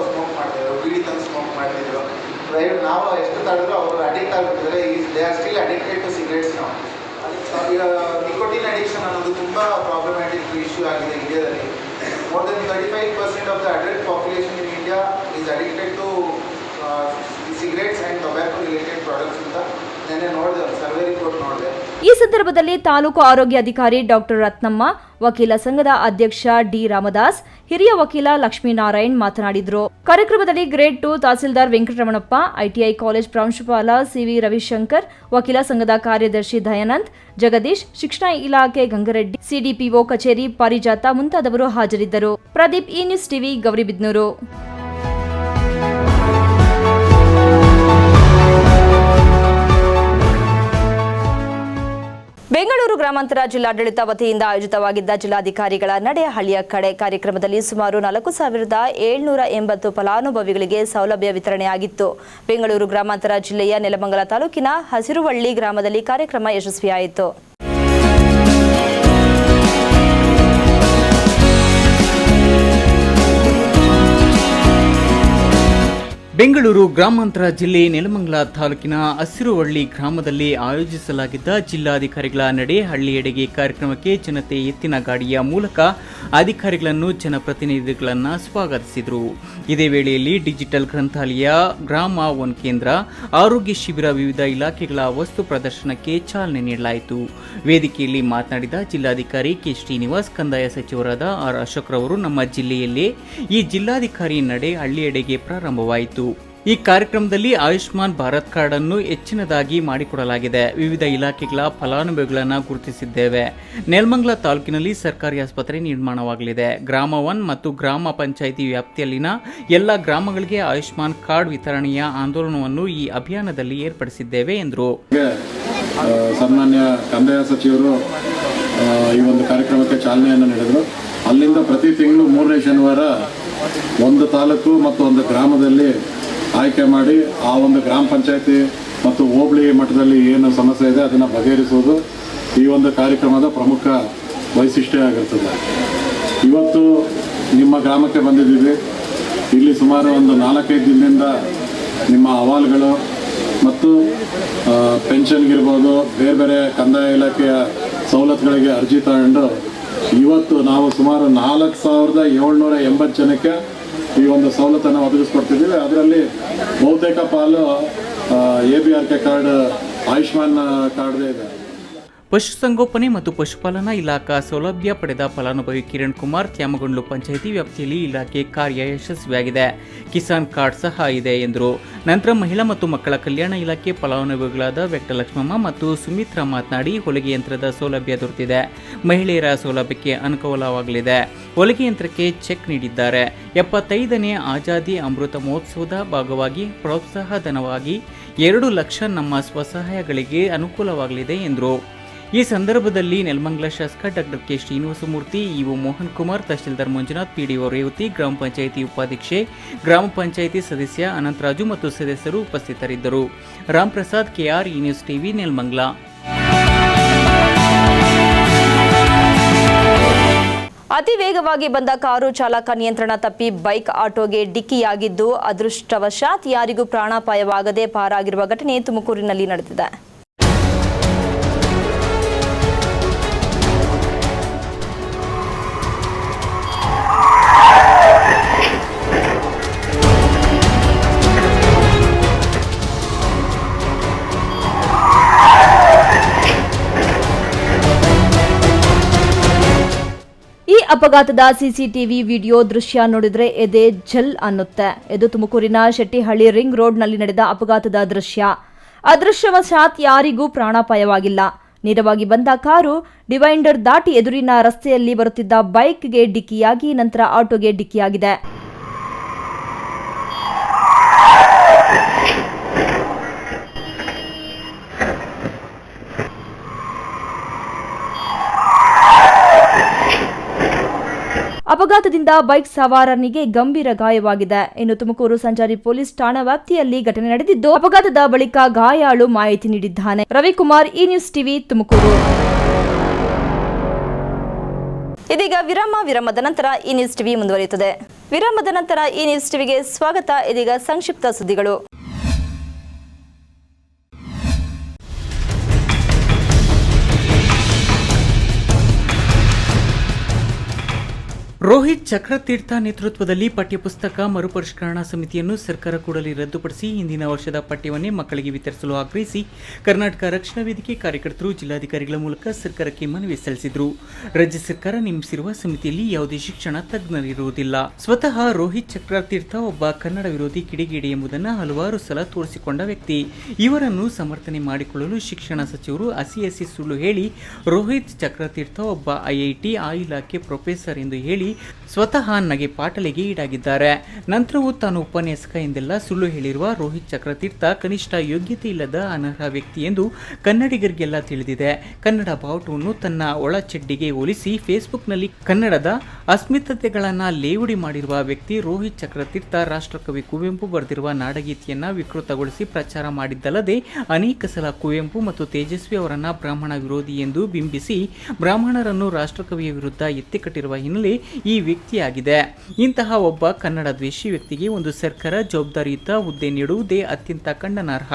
ನಾವು ಎಷ್ಟು ತಡೆದ್ರು ಅವರು ಅಡಿಕ್ಟ್ ಆಗಿಬಿಟ್ಟಿದ್ದಾರೆ. They are still addicted to cigarettes ನಾವು. ಈಗ ನಿಕೋಟಿನ್ ಅಡಿಕ್ಷನ್ ಅನ್ನೋದು ತುಂಬ ಪ್ರಾಬ್ಲಮ್ಯಾಟಿಕ್ ಇಶ್ಯೂ ಆಗಿದೆ ಇಂಡಿಯಾದಲ್ಲಿ. More than 35% of the adult population in India is addicted to cigarettes and tobacco related products ಅಂತ ನೆನ್ನೆ ನೋಡಿದೆ, ಸರ್ವೆ ರಿಪೋರ್ಟ್ ನೋಡಿದೆ. ಈ ಸಂದರ್ಭದಲ್ಲಿ ತಾಲೂಕು ಆರೋಗ್ಯಾಧಿಕಾರಿ ಡಾಕ್ಟರ್ ರತ್ನಮ್ಮ, ವಕೀಲ ಸಂಘದ ಅಧ್ಯಕ್ಷ ಡಿ ರಾಮದಾಸ್, ಹಿರಿಯ ವಕೀಲ ಲಕ್ಷ್ಮೀನಾರಾಯಣ್ ಮಾತನಾಡಿದರು. ಕಾರ್ಯಕ್ರಮದಲ್ಲಿ grade 2 tahsildar Venkataramanappa, ITI college ಪ್ರಾಂಶುಪಾಲ ಸಿವಿ ರವಿಶಂಕರ್, ವಕೀಲ ಸಂಘದ ಕಾರ್ಯದರ್ಶಿ ದಯಾನಂದ್, ಜಗದೀಶ್, ಶಿಕ್ಷಣ ಇಲಾಖೆ ಗಂಗರೆಡ್ಡಿ, ಸಿಡಿಪಿಒ ಕಚೇರಿ ಪಾರಿಜಾತ ಮುಂತಾದವರು ಹಾಜರಿದ್ದರು. ಪ್ರದೀಪ್, ಈ ನ್ಯೂಸ್ ಟಿವಿ, ಗೌರಿಬಿದನೂರು. ಬೆಂಗಳೂರು ಗ್ರಾಮಾಂತರ ಜಿಲ್ಲಾಡಳಿತ ವತಿಯಿಂದ ಆಯೋಜಿತವಾಗಿದ್ದ ಜಿಲ್ಲಾಧಿಕಾರಿಗಳ ನಡೆ ಹಳ್ಳಿಯ ಕಡೆ ಕಾರ್ಯಕ್ರಮದಲ್ಲಿ ಸುಮಾರು 4,780 ಫಲಾನುಭವಿಗಳಿಗೆ ಸೌಲಭ್ಯ ವಿತರಣೆಯಾಗಿತ್ತು. ಬೆಂಗಳೂರು ಗ್ರಾಮಾಂತರ ಜಿಲ್ಲೆಯ ನೆಲಮಂಗಲ ತಾಲೂಕಿನ ಹಸಿರುವಳ್ಳಿ ಗ್ರಾಮದಲ್ಲಿ ಕಾರ್ಯಕ್ರಮ ಯಶಸ್ವಿಯಾಯಿತು. ಬೆಂಗಳೂರು ಗ್ರಾಮಾಂತರ ಜಿಲ್ಲೆ ನೆಲಮಂಗಲ ತಾಲೂಕಿನ ಹಸಿರುವಳ್ಳಿ ಗ್ರಾಮದಲ್ಲಿ ಆಯೋಜಿಸಲಾಗಿದ್ದ ಜಿಲ್ಲಾಧಿಕಾರಿಗಳ ನಡೆ ಹಳ್ಳಿಯೆಡೆಗೆ ಕಾರ್ಯಕ್ರಮಕ್ಕೆ ಜನತೆ ಎತ್ತಿನ ಗಾಡಿಯ ಮೂಲಕ ಅಧಿಕಾರಿಗಳನ್ನು ಜನಪ್ರತಿನಿಧಿಗಳನ್ನು ಸ್ವಾಗತಿಸಿದರು. ಇದೇ ವೇಳೆಯಲ್ಲಿ ಡಿಜಿಟಲ್ ಗ್ರಂಥಾಲಯ, ಗ್ರಾಮ ಒನ್ ಕೇಂದ್ರ, ಆರೋಗ್ಯ ಶಿಬಿರ, ವಿವಿಧ ಇಲಾಖೆಗಳ ವಸ್ತು ಪ್ರದರ್ಶನಕ್ಕೆ ಚಾಲನೆ ನೀಡಲಾಯಿತು. ವೇದಿಕೆಯಲ್ಲಿ ಮಾತನಾಡಿದ ಜಿಲ್ಲಾಧಿಕಾರಿ ಕೆ ಶ್ರೀನಿವಾಸ್, ಕಂದಾಯ ಸಚಿವರಾದ ಆರ್ ಅಶೋಕ್ ರವರು ನಮ್ಮ ಜಿಲ್ಲೆಯಲ್ಲೇ ಈ ಜಿಲ್ಲಾಧಿಕಾರಿ ನಡೆ ಹಳ್ಳಿಯೆಡೆಗೆ ಪ್ರಾರಂಭವಾಯಿತು. ಈ ಕಾರ್ಯಕ್ರಮದಲ್ಲಿ ಆಯುಷ್ಮಾನ್ ಭಾರತ್ ಕಾರ್ಡ್ ಅನ್ನು ಹೆಚ್ಚಿನದಾಗಿ ಮಾಡಿಕೊಡಲಾಗಿದೆ. ವಿವಿಧ ಇಲಾಖೆಗಳ ಫಲಾನುಭವಿಗಳನ್ನು ಗುರುತಿಸಿದ್ದೇವೆ. ನೆಲಮಂಗಲ ತಾಲೂಕಿನಲ್ಲಿ ಸರ್ಕಾರಿ ಆಸ್ಪತ್ರೆ ನಿರ್ಮಾಣವಾಗಲಿದೆ. ಗ್ರಾಮ ಒನ್ ಮತ್ತು ಗ್ರಾಮ ಪಂಚಾಯಿತಿ ವ್ಯಾಪ್ತಿಯಲ್ಲಿನ ಎಲ್ಲ ಗ್ರಾಮಗಳಿಗೆ ಆಯುಷ್ಮಾನ್ ಕಾರ್ಡ್ ವಿತರಣೆಯ ಆಂದೋಲನವನ್ನು ಈ ಅಭಿಯಾನದಲ್ಲಿ ಏರ್ಪಡಿಸಿದ್ದೇವೆ ಎಂದರು. ಸನ್ಮಾನ್ಯ ಕಂದಾಯ ಸಚಿವರು ಈ ಒಂದು ಕಾರ್ಯಕ್ರಮಕ್ಕೆ ಚಾಲನೆಯನ್ನು ನೀಡಿದರು. ಅಲ್ಲಿಂದ ಪ್ರತಿ ತಿಂಗಳು 3ನೇ ಶನಿವಾರ ಒಂದು ತಾಲೂಕು ಮತ್ತು ಒಂದು ಗ್ರಾಮದಲ್ಲಿ ಆಯ್ಕೆ ಮಾಡಿ ಆ ಒಂದು ಗ್ರಾಮ ಪಂಚಾಯತಿ ಮತ್ತು ಹೋಬಳಿ ಮಟ್ಟದಲ್ಲಿ ಏನು ಸಮಸ್ಯೆ ಇದೆ ಅದನ್ನು ಬಗೆಹರಿಸುವುದು ಈ ಒಂದು ಕಾರ್ಯಕ್ರಮದ ಪ್ರಮುಖ ವೈಶಿಷ್ಟ್ಯ ಆಗಿರ್ತದೆ. ಇವತ್ತು ನಿಮ್ಮ ಗ್ರಾಮಕ್ಕೆ ಬಂದಿದ್ದೀವಿ. ಇಲ್ಲಿ ಸುಮಾರು ಒಂದು 4-5 ದಿನದಿಂದ ನಿಮ್ಮ ಅಹವಾಲುಗಳು ಮತ್ತು ಪೆನ್ಷನ್ಗಿರ್ಬೋದು, ಬೇರೆ ಬೇರೆ ಕಂದಾಯ ಇಲಾಖೆಯ ಸವಲತ್ತುಗಳಿಗೆ ಅರ್ಜಿ ತಗೊಂಡು ಇವತ್ತು ನಾವು ಸುಮಾರು 4,780 ಜನಕ್ಕೆ ಈ ಒಂದು ಸವಲತ್ತನ್ನು ಒದಗಿಸ್ಕೊಡ್ತಿದ್ದೀವಿ. ಅದರಲ್ಲಿ ಬಹುತೇಕ ಪಾಲು ABRK ಕಾರ್ಡ್, ಆಯುಷ್ಮಾನ್ ಕಾರ್ಡ್ ಇದೆ. ಪಶುಸಂಗೋಪನೆ ಮತ್ತು ಪಶುಪಾಲನಾ ಇಲಾಖಾ ಸೌಲಭ್ಯ ಪಡೆದ ಫಲಾನುಭವಿ ಕಿರಣ್ ಕುಮಾರ್, ತ್ಯಾಮಗೊಂಡ್ಲು ಪಂಚಾಯಿತಿ ವ್ಯಾಪ್ತಿಯಲ್ಲಿ ಇಲಾಖೆ ಕಾರ್ಯ ಯಶಸ್ವಿಯಾಗಿದೆ. ಕಿಸಾನ್ ಕಾರ್ಡ್ ಸಹ ಇದೆ ಎಂದರು. ನಂತರ ಮಹಿಳಾ ಮತ್ತು ಮಕ್ಕಳ ಕಲ್ಯಾಣ ಇಲಾಖೆ ಫಲಾನುಭವಿಗಳಾದ ವೆಂಕಟಲಕ್ಷ್ಮಮ್ಮ ಮತ್ತು ಸುಮಿತ್ರಾ ಮಾತನಾಡಿ, ಹೊಲಿಗೆ ಯಂತ್ರದ ಸೌಲಭ್ಯ ದೊರೆತಿದೆ. ಮಹಿಳೆಯರ ಸೌಲಭ್ಯಕ್ಕೆ ಅನುಕೂಲವಾಗಲಿದೆ. ಹೊಲಿಗೆ ಯಂತ್ರಕ್ಕೆ ಚೆಕ್ ನೀಡಿದ್ದಾರೆ. 75ನೇ ಆಜಾದಿ ಅಮೃತ ಮಹೋತ್ಸವದ ಭಾಗವಾಗಿ ಪ್ರೋತ್ಸಾಹಧನವಾಗಿ 2 ಲಕ್ಷ ನಮ್ಮ ಸ್ವಸಹಾಯಗಳಿಗೆ ಅನುಕೂಲವಾಗಲಿದೆ ಎಂದರು. ಈ ಸಂದರ್ಭದಲ್ಲಿ ನೆಲಮಂಗಲ ಶಾಸಕ doctor K Srinivasamurthy, EO Mohan Kumar, tahsildar Manjunath, PDO Revathi, ಗ್ರಾಮ ಪಂಚಾಯಿತಿ ಉಪಾಧ್ಯಕ್ಷೆ, ಗ್ರಾಮ ಪಂಚಾಯಿತಿ ಸದಸ್ಯ ಅನಂತರಾಜು ಮತ್ತು ಸದಸ್ಯರು ಉಪಸ್ಥಿತರಿದ್ದರು. ರಾಮ್ ಪ್ರಸಾದ್, ಕೆಆರ್, ಈ ನ್ಯೂಸ್ ಟಿವಿ, ನೆಲಮಂಗಲ. ಅತಿ ವೇಗವಾಗಿ ಬಂದ ಕಾರು ಚಾಲಕ ನಿಯಂತ್ರಣ ತಪ್ಪಿ ಬೈಕ್ ಆಟೋಗೆ ಡಿಕ್ಕಿಯಾಗಿದ್ದು, ಅದೃಷ್ಟವಶಾತ್ ಯಾರಿಗೂ ಪ್ರಾಣಾಪಾಯವಾಗದೆ ಪಾರಾಗಿರುವ ಘಟನೆ ತುಮಕೂರಿನಲ್ಲಿ ನಡೆದಿದೆ. ಅಪಘಾತದ ಸಿಸಿಟಿವಿ ವಿಡಿಯೋ ದೃಶ್ಯ ನೋಡಿದ್ರೆ ಎದೆ ಝಲ್ ಅನ್ನುತ್ತೆ. ಇದು ತುಮಕೂರಿನ ಶೆಟ್ಟಿಹಳ್ಳಿ ರಿಂಗ್ ರೋಡ್ನಲ್ಲಿ ನಡೆದ ಅಪಘಾತದ ದೃಶ್ಯ. ಅದೃಷ್ಟವಶಾತ್ ಯಾರಿಗೂ ಪ್ರಾಣಾಪಾಯವಾಗಿಲ್ಲ. ನೇರವಾಗಿ ಬಂದ ಕಾರು ಡಿವೈಡರ್ ದಾಟಿ ಎದುರಿನ ರಸ್ತೆಯಲ್ಲಿ ಬರುತ್ತಿದ್ದ ಬೈಕ್ಗೆ ಡಿಕ್ಕಿಯಾಗಿ ನಂತರ ಆಟೋಗೆ ಡಿಕ್ಕಿಯಾಗಿದೆ. ಅಪಘಾತದಿಂದ ಬೈಕ್ ಸವಾರನಿಗೆ ಗಂಭೀರ ಗಾಯವಾಗಿದೆ. ಇನ್ನು ತುಮಕೂರು ಸಂಚಾರಿ ಪೊಲೀಸ್ ಠಾಣಾ ವ್ಯಾಪ್ತಿಯಲ್ಲಿ ಘಟನೆ ನಡೆದಿದ್ದು, ಅಪಘಾತದ ಬಳಿಕ ಗಾಯಾಳು ಮಾಹಿತಿ ನೀಡಿದ್ದಾನೆ. ರವಿಕುಮಾರ್, ಈ ನ್ಯೂಸ್ ಟಿವಿ, ತುಮಕೂರು. ಇದೀಗ ವಿರಾಮದ ನಂತರ ಈ ನ್ಯೂಸ್ ಟಿವಿ ಮುಂದುವರಿಯುತ್ತದೆ. ವಿರಾಮದ ನಂತರ ಈ ನ್ಯೂಸ್ ಟಿವಿಗೆ ಸ್ವಾಗತ. ಇದೀಗ ಸಂಕ್ಷಿಪ್ತ ಸುದ್ದಿಗಳು. ರೋಹಿತ್ ಚಕ್ರತೀರ್ಥ ನೇತೃತ್ವದಲ್ಲಿ ಪಠ್ಯಪುಸ್ತಕ ಮರುಪರಿಷ್ಕರಣಾ ಸಮಿತಿಯನ್ನು ಸರ್ಕಾರ ಕೂಡಲೇ ರದ್ದುಪಡಿಸಿ ಹಿಂದಿನ ವರ್ಷದ ಪಠ್ಯವನ್ನೇ ಮಕ್ಕಳಿಗೆ ವಿತರಿಸಲು ಆಗ್ರಹಿಸಿ ಕರ್ನಾಟಕ ರಕ್ಷಣಾ ವೇದಿಕೆ ಕಾರ್ಯಕರ್ತರು ಜಿಲ್ಲಾಧಿಕಾರಿಗಳ ಮೂಲಕ ಸರ್ಕಾರಕ್ಕೆ ಮನವಿ ಸಲ್ಲಿಸಿದರು. ರಾಜ್ಯ ಸರ್ಕಾರ ನೇಮಿಸಿರುವ ಸಮಿತಿಯಲ್ಲಿ ಯಾವುದೇ ಶಿಕ್ಷಣ ತಜ್ಞರಿರುವುದಿಲ್ಲ. ಸ್ವತಃ ರೋಹಿತ್ ಚಕ್ರತೀರ್ಥ ಒಬ್ಬ ಕನ್ನಡ ವಿರೋಧಿ ಕಿಡಿಗೇಡಿ ಎಂಬುದನ್ನು ಹಲವಾರು ಸಲ ತೋರಿಸಿಕೊಂಡ ವ್ಯಕ್ತಿ. ಇವರನ್ನು ಸಮರ್ಥನೆ ಮಾಡಿಕೊಳ್ಳಲು ಶಿಕ್ಷಣ ಸಚಿವರು ಹಸಿ ಸುಳ್ಳು ಹೇಳಿ ರೋಹಿತ್ ಚಕ್ರತೀರ್ಥ ಒಬ್ಬ ಐಐಟಿ ಆ ಇಲಾಖೆ ಪ್ರೊಫೆಸರ್ ಎಂದು ಹೇಳಿ ಸ್ವತಃ ನಗೆ ಪಾಟಲಿಗೆ ಈಡಾಗಿದ್ದಾರೆ. ನಂತರವೂ ತಾನು ಉಪನ್ಯಾಸಕ ಎಂದೆಲ್ಲ ಸುಳ್ಳು ಹೇಳಿರುವ ರೋಹಿತ್ ಚಕ್ರತೀರ್ಥ ಕನಿಷ್ಠ ಯೋಗ್ಯತೆ ಇಲ್ಲದ ಅನರ್ಹ ವ್ಯಕ್ತಿ ಎಂದು ಕನ್ನಡಿಗರಿಗೆಲ್ಲ ತಿಳಿದಿದೆ. ಕನ್ನಡ ಬಾವುಟವನ್ನು ತನ್ನ ಒಳ ಚಡ್ಡಿಗೆ ಹೋಲಿಸಿ ಫೇಸ್ಬುಕ್ನಲ್ಲಿ ಕನ್ನಡದ ಅಸ್ಮಿತತೆಗಳನ್ನು ಲೇವಡಿ ಮಾಡಿರುವ ವ್ಯಕ್ತಿ ರೋಹಿತ್ ಚಕ್ರತೀರ್ಥ ರಾಷ್ಟ್ರಕವಿ ಕುವೆಂಪು ಬರೆದಿರುವ ನಾಡಗೀತೆಯನ್ನು ವಿಕೃತಗೊಳಿಸಿ ಪ್ರಚಾರ ಮಾಡಿದ್ದಲ್ಲದೆ ಅನೇಕ ಸಲ ಕುವೆಂಪು ಮತ್ತು ತೇಜಸ್ವಿ ಅವರನ್ನು ಬ್ರಾಹ್ಮಣ ವಿರೋಧಿ ಎಂದು ಬಿಂಬಿಸಿ ಬ್ರಾಹ್ಮಣರನ್ನು ರಾಷ್ಟ್ರಕವಿಯ ವಿರುದ್ಧ ಎತ್ತಿಕಟ್ಟಿರುವ ಹಿನ್ನೆಲೆ ಈ ವ್ಯಕ್ತಿಯಾಗಿದೆ. ಇಂತಹ ಒಬ್ಬ ಕನ್ನಡ ದ್ವೇಷಿ ವ್ಯಕ್ತಿಗೆ ಒಂದು ಸರ್ಕಾರ ಜವಾಬ್ದಾರಿಯುತ ಹುದ್ದೆ ನೀಡುವುದೇ ಅತ್ಯಂತ ಖಂಡನಾರ್ಹ.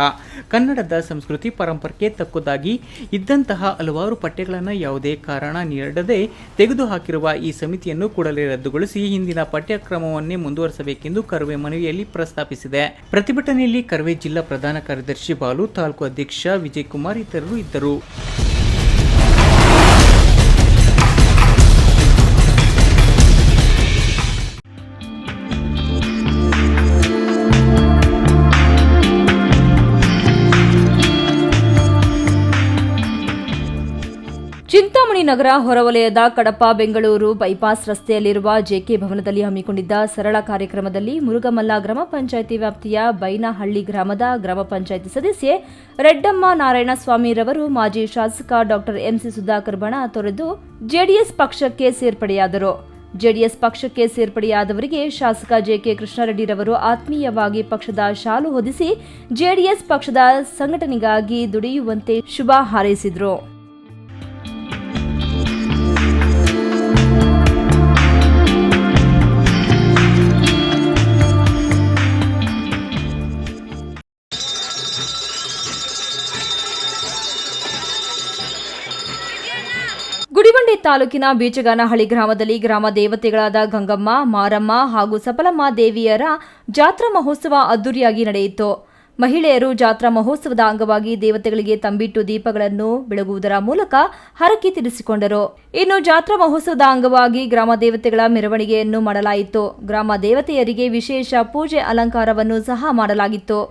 ಕನ್ನಡದ ಸಂಸ್ಕೃತಿ ಪರಂಪರೆಗೆ ತಕ್ಕುದಾಗಿ ಇದ್ದಂತಹ ಹಲವಾರು ಪಠ್ಯಗಳನ್ನು ಯಾವುದೇ ಕಾರಣ ನೀಡದೆ ತೆಗೆದುಹಾಕಿರುವ ಈ ಸಮಿತಿಯನ್ನು ಕೂಡಲೇ ರದ್ದುಗೊಳಿಸಿ ಹಿಂದಿನ ಪಠ್ಯಕ್ರಮವನ್ನೇ ಮುಂದುವರಿಸಬೇಕೆಂದು ಕರ್ವೆ ಮನವಿಯಲ್ಲಿ ಪ್ರಸ್ತಾಪಿಸಿದೆ. ಪ್ರತಿಭಟನೆಯಲ್ಲಿ ಕರ್ವೆ ಜಿಲ್ಲಾ ಪ್ರಧಾನ ಕಾರ್ಯದರ್ಶಿ ಬಾಲು, ತಾಲೂಕು ಅಧ್ಯಕ್ಷ ವಿಜಯಕುಮಾರ್ ಇತರರು ಇದ್ದರು. ಚಿಂತಾಮಣಿ ನಗರ ಹೊರವಲಯದ ಕಡಪ ಬೆಂಗಳೂರು ಬೈಪಾಸ್ ರಸ್ತೆಯಲ್ಲಿರುವ ಜೆಕೆ ಭವನದಲ್ಲಿ ಹಮ್ಮಿಕೊಂಡಿದ್ದ ಸರಳ ಕಾರ್ಯಕ್ರಮದಲ್ಲಿ ಮುರುಗಮಲ್ಲ ಗ್ರಾಮ ಪಂಚಾಯಿತಿ ವ್ಯಾಪ್ತಿಯ ಬೈನಹಳ್ಳಿ ಗ್ರಾಮದ ಗ್ರಾಮ ಪಂಚಾಯಿತಿ ಸದಸ್ಯೆ ರೆಡ್ಡಮ್ಮ ನಾರಾಯಣಸ್ವಾಮಿರವರು ಮಾಜಿ ಶಾಸಕ ಡಾ ಎಂಸಿ ಸುಧಾಕರ್ ಬಣ ತೊರೆದು ಜೆಡಿಎಸ್ ಪಕ್ಷಕ್ಕೆ ಸೇರ್ಪಡೆಯಾದರು. ಜೆಡಿಎಸ್ ಪಕ್ಷಕ್ಕೆ ಸೇರ್ಪಡೆಯಾದವರಿಗೆ ಶಾಸಕ ಜೆಕೆ ಕೃಷ್ಣಾರೆಡ್ಡಿರವರು ಆತ್ಮೀಯವಾಗಿ ಪಕ್ಷದ ಶಾಲು ಹೊದಿಸಿ ಜೆಡಿಎಸ್ ಪಕ್ಷದ ಸಂಘಟನೆಗಾಗಿ ದುಡಿಯುವಂತೆ ಶುಭ ಹಾರೈಸಿದರು. ಗುಡಿಬಂಡೆ ತಾಲೂಕಿನ ಬೀಚಗಾನಹಳ್ಳಿ ಗ್ರಾಮದಲ್ಲಿ ಗ್ರಾಮ ದೇವತೆಗಳಾದ ಗಂಗಮ್ಮ, ಮಾರಮ್ಮ ಹಾಗೂ ಸಫಲಮ್ಮ ದೇವಿಯರ ಜಾತ್ರಾ ಮಹೋತ್ಸವ ಅದ್ದೂರಿಯಾಗಿ ನಡೆಯಿತು. ಮಹಿಳೆಯರು ಜಾತ್ರಾ ಮಹೋತ್ಸವದ ಅಂಗವಾಗಿ ದೇವತೆಗಳಿಗೆ ತಂಬಿಟ್ಟು ದೀಪಗಳನ್ನು ಬೆಳಗುವುದರ ಮೂಲಕ ಹರಕೆ ತೀರಿಸಿಕೊಂಡರು. ಇನ್ನು ಜಾತ್ರಾ ಮಹೋತ್ಸವದ ಅಂಗವಾಗಿ ಗ್ರಾಮ ದೇವತೆಗಳ ಮೆರವಣಿಗೆಯನ್ನು ಮಾಡಲಾಯಿತು. ಗ್ರಾಮ ದೇವತೆಯರಿಗೆ ವಿಶೇಷ ಪೂಜೆ ಅಲಂಕಾರವನ್ನು ಸಹ ಮಾಡಲಾಗಿತ್ತು.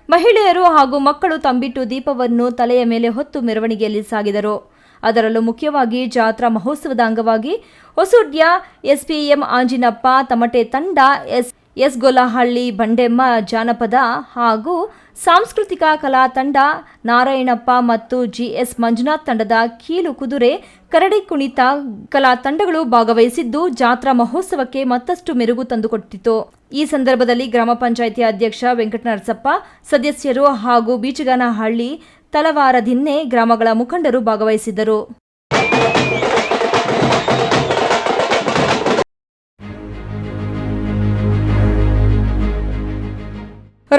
ಮಹಿಳೆಯರು ಹಾಗೂ ಮಕ್ಕಳು ತಂಬಿಟ್ಟು ದೀಪವನ್ನು ತಲೆಯ ಮೇಲೆ ಹೊತ್ತು ಮೆರವಣಿಗೆಯಲ್ಲಿ ಸಾಗಿದರು. ಅದರಲ್ಲೂ ಮುಖ್ಯವಾಗಿ ಜಾತ್ರಾ ಮಹೋತ್ಸವದ ಅಂಗವಾಗಿ ಹೊಸುಡ್ಯ ಎಸ್ಪಿಎಂ ಆಂಜಿನಪ್ಪ ತಮಟೆ ತಂಡ, ಎಸ್ ಗೊಲ್ಲಹಳ್ಳಿ ಬಂಡೆಮ್ಮ ಜಾನಪದ ಹಾಗೂ ಸಾಂಸ್ಕೃತಿಕ ಕಲಾ ತಂಡ, ನಾರಾಯಣಪ್ಪ ಮತ್ತು ಜಿಎಸ್ ಮಂಜುನಾಥ್ ತಂಡದ ಕೀಲು ಕುದುರೆ, ಕರಡಿ ಕುಣಿತ ಕಲಾ ತಂಡಗಳು ಭಾಗವಹಿಸಿದ್ದು ಜಾತ್ರಾ ಮಹೋತ್ಸವಕ್ಕೆ ಮತ್ತಷ್ಟು ಮೆರುಗು ತಂದುಕೊಟ್ಟಿತು. ಈ ಸಂದರ್ಭದಲ್ಲಿ ಗ್ರಾಮ ಪಂಚಾಯಿತಿ ಅಧ್ಯಕ್ಷ ವೆಂಕಟನರಸಪ್ಪ, ಸದಸ್ಯರು ಹಾಗೂ ಬೀಚಗಾನಹಳ್ಳಿ, ತಲವಾರದಿನ್ನೆ ಗ್ರಾಮಗಳ ಮುಖಂಡರು ಭಾಗವಹಿಸಿದ್ದರು.